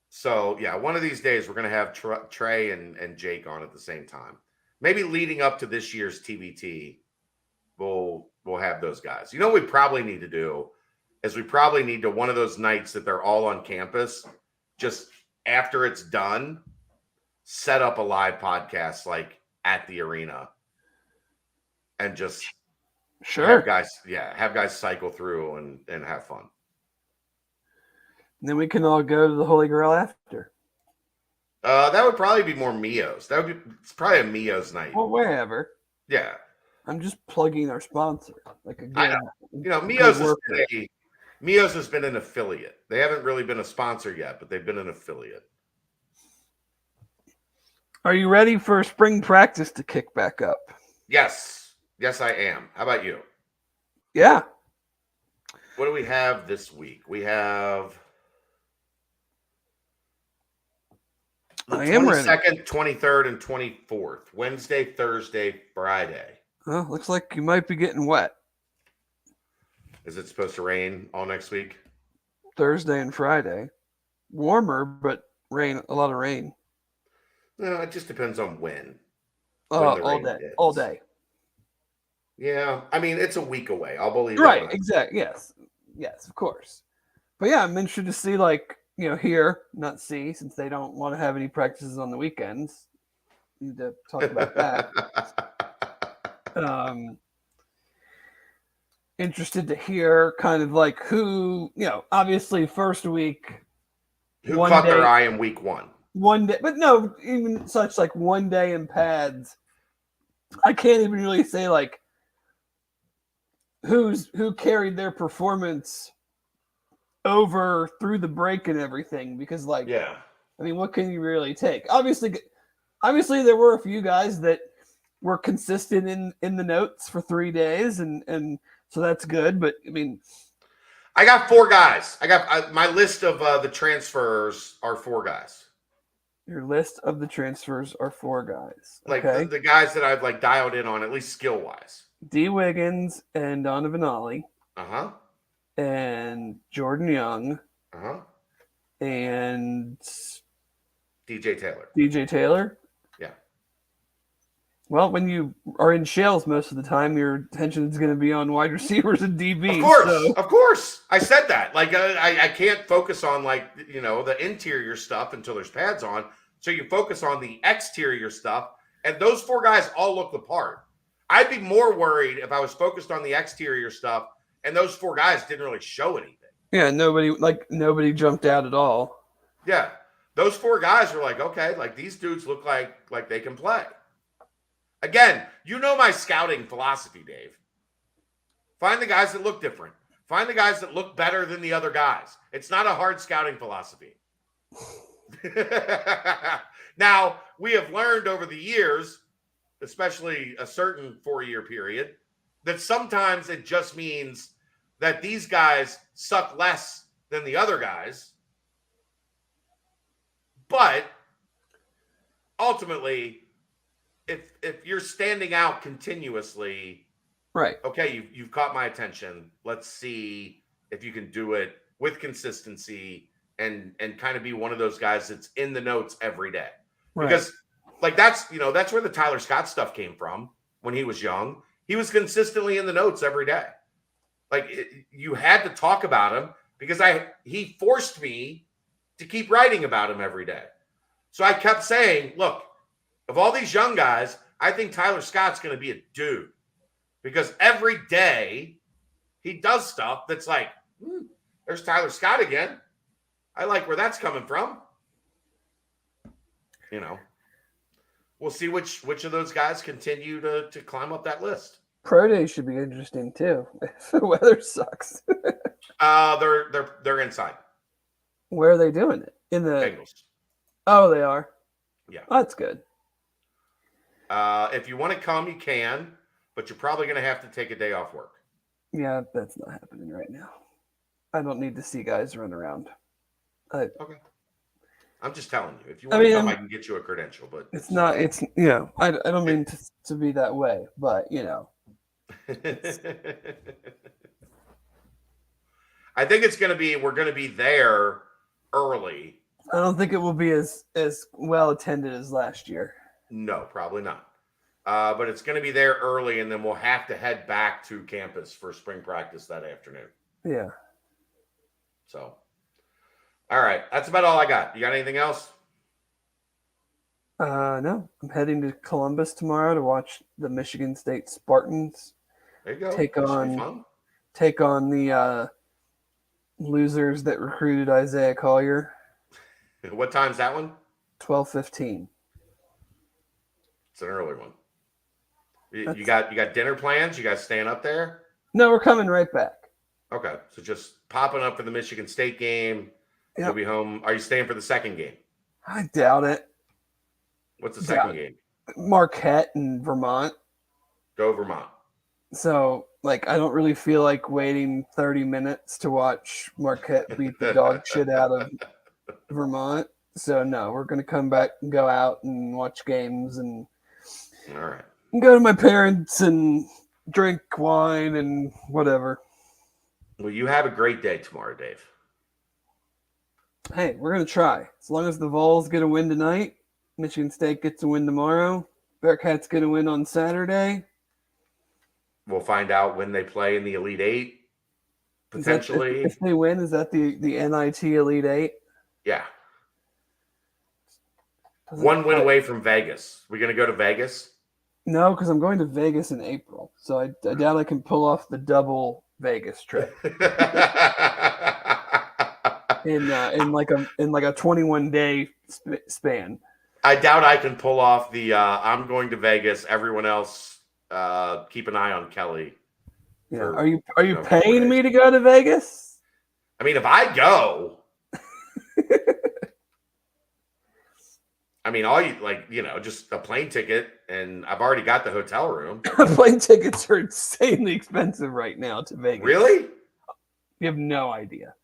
So yeah, one of these days we're gonna have Trey and Jake on at the same time. Maybe leading up to this year's TBT, we'll have those guys. You know what we probably need to do is we probably need to one of those nights that they're all on campus, just after it's done, set up a live podcast like at the arena and just have guys cycle through and have fun. And then we can all go to the Holy Grail after. That would probably be more Mio's. It's probably a Mio's night. Well, wherever. Yeah. I'm just plugging our sponsor. Like a good, I know. Mio's has been an affiliate. They haven't really been a sponsor yet, but they've been an affiliate. Are you ready for spring practice to kick back up? Yes. Yes, I am. How about you? Yeah. What do we have this week? We have the 22nd, 23rd, and 24th. Wednesday, Thursday, Friday. Well, looks like you might be getting wet. Is it supposed to rain all next week? Thursday and Friday. Warmer, but rain. A lot of rain. No, it just depends on when. All day. Hits. All day. Yeah. I mean, it's a week away. I'll believe it. Right. Exactly. Yes. Yes, of course. But yeah, I'm interested to see, hear, not see, since they don't want to have any practices on the weekends. Need to talk about that. Interested to hear kind of like who, obviously first week. Who caught their eye in week one? One day, but no, even such like one day in pads. I can't even really say like who carried their performance over through the break and everything because I mean, what can you really take? Obviously there were a few guys that were consistent in the notes for 3 days and so that's good, but I mean, I got 4 guys. I got my list of the transfers are 4 guys. Your list of the transfers are 4 guys. Like okay. the guys that I've like dialed in on, at least skill wise. D. Wiggins and Donovan Ollie. Uh-huh. And Jordan Young. Uh-huh. And DJ Taylor. Yeah. Well, when you are in shells most of the time, your attention is going to be on wide receivers and DBs. Of course. I said that. Like I can't focus on the interior stuff until there's pads on. So you focus on the exterior stuff, and those 4 guys all look the part. I'd be more worried if I was focused on the exterior stuff, and those 4 guys didn't really show anything. Yeah, nobody jumped out at all. Yeah, those 4 guys were like, okay, like these dudes look like they can play. Again, you know my scouting philosophy, Dave. Find the guys that look different. Find the guys that look better than the other guys. It's not a hard scouting philosophy. Now, we have learned over the years, especially a certain 4-year period, that sometimes it just means that these guys suck less than the other guys. But ultimately, if you're standing out continuously, Right. okay, you've caught my attention. Let's see if you can do it with consistency and kind of be one of those guys that's in the notes every day. Right. Because like that's where the Tyler Scott stuff came from when he was young. He was consistently in the notes every day. Like you had to talk about him because he forced me to keep writing about him every day. So I kept saying, look, of all these young guys, I think Tyler Scott's going to be a dude because every day he does stuff that's like, there's Tyler Scott again. I like where that's coming from. We'll see which of those guys continue to climb up that list. Pro Day should be interesting too. If the weather sucks. They're inside. Where are they doing it? In the Bengals. Oh, they are. Yeah. Oh, that's good. If you want to come, you can, but you're probably going to have to take a day off work. Yeah, that's not happening right now. I don't need to see guys run around. Okay. I'm just telling you. If you want to come, I can get you a credential, but it's not. It's I don't mean to be that way, but I think it's going to be. We're going to be there early. I don't think it will be as well attended as last year. No, probably not. But it's going to be there early, and then we'll have to head back to campus for spring practice that afternoon. Yeah. So, all right. That's about all I got. You got anything else? No. I'm heading to Columbus tomorrow to watch the Michigan State Spartans There you go. take on the losers that recruited Isaiah Collier. What time's that one? 12:15. It's an early one. You got dinner plans? You guys staying up there? No, we're coming right back. Okay, so just popping up for the Michigan State game. Yep. You'll be home. Are you staying for the second game? I doubt it. What's the second game? Marquette in Vermont. Go Vermont. So, I don't really feel like waiting 30 minutes to watch Marquette beat the dog shit out of Vermont. So, no, we're going to come back and go out and watch games and all right. Go to my parents and drink wine and whatever. Well, you have a great day tomorrow, Dave. Hey, we're going to try. As long as the Vols get a win tonight, Michigan State gets a win tomorrow, Bearcats get a win on Saturday. We'll find out when they play in the Elite Eight, potentially. If they win, is that the NIT Elite Eight? Yeah. One win away from Vegas. We going to go to Vegas? No, because I'm going to Vegas in April. So I doubt I can pull off the double Vegas trip. in like a 21-day span. I doubt I can pull off the I'm going to Vegas. Everyone else keep an eye on Kelly. Yeah. Are you paying me to go to Vegas? I mean, if I go, I mean, all you just a plane ticket, and I've already got the hotel room. Plane tickets are insanely expensive right now to Vegas. Really? You have no idea.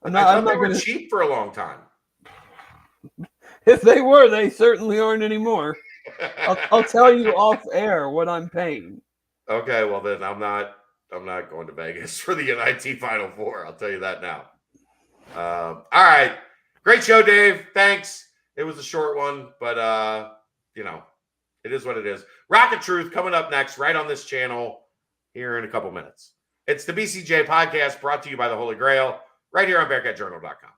I'm not going to cheap for a long time. If they were, they certainly aren't anymore. I'll tell you off air what I'm paying. Okay, well then I'm not going to Vegas for the NIT Final Four. I'll tell you that now. All right, great show, Dave. Thanks. It was a short one, but it is what it is. Rocket Truth coming up next, right on this channel here in a couple minutes. It's the BCJ podcast brought to you by the Holy Grail, right here on BearcatJournal.com.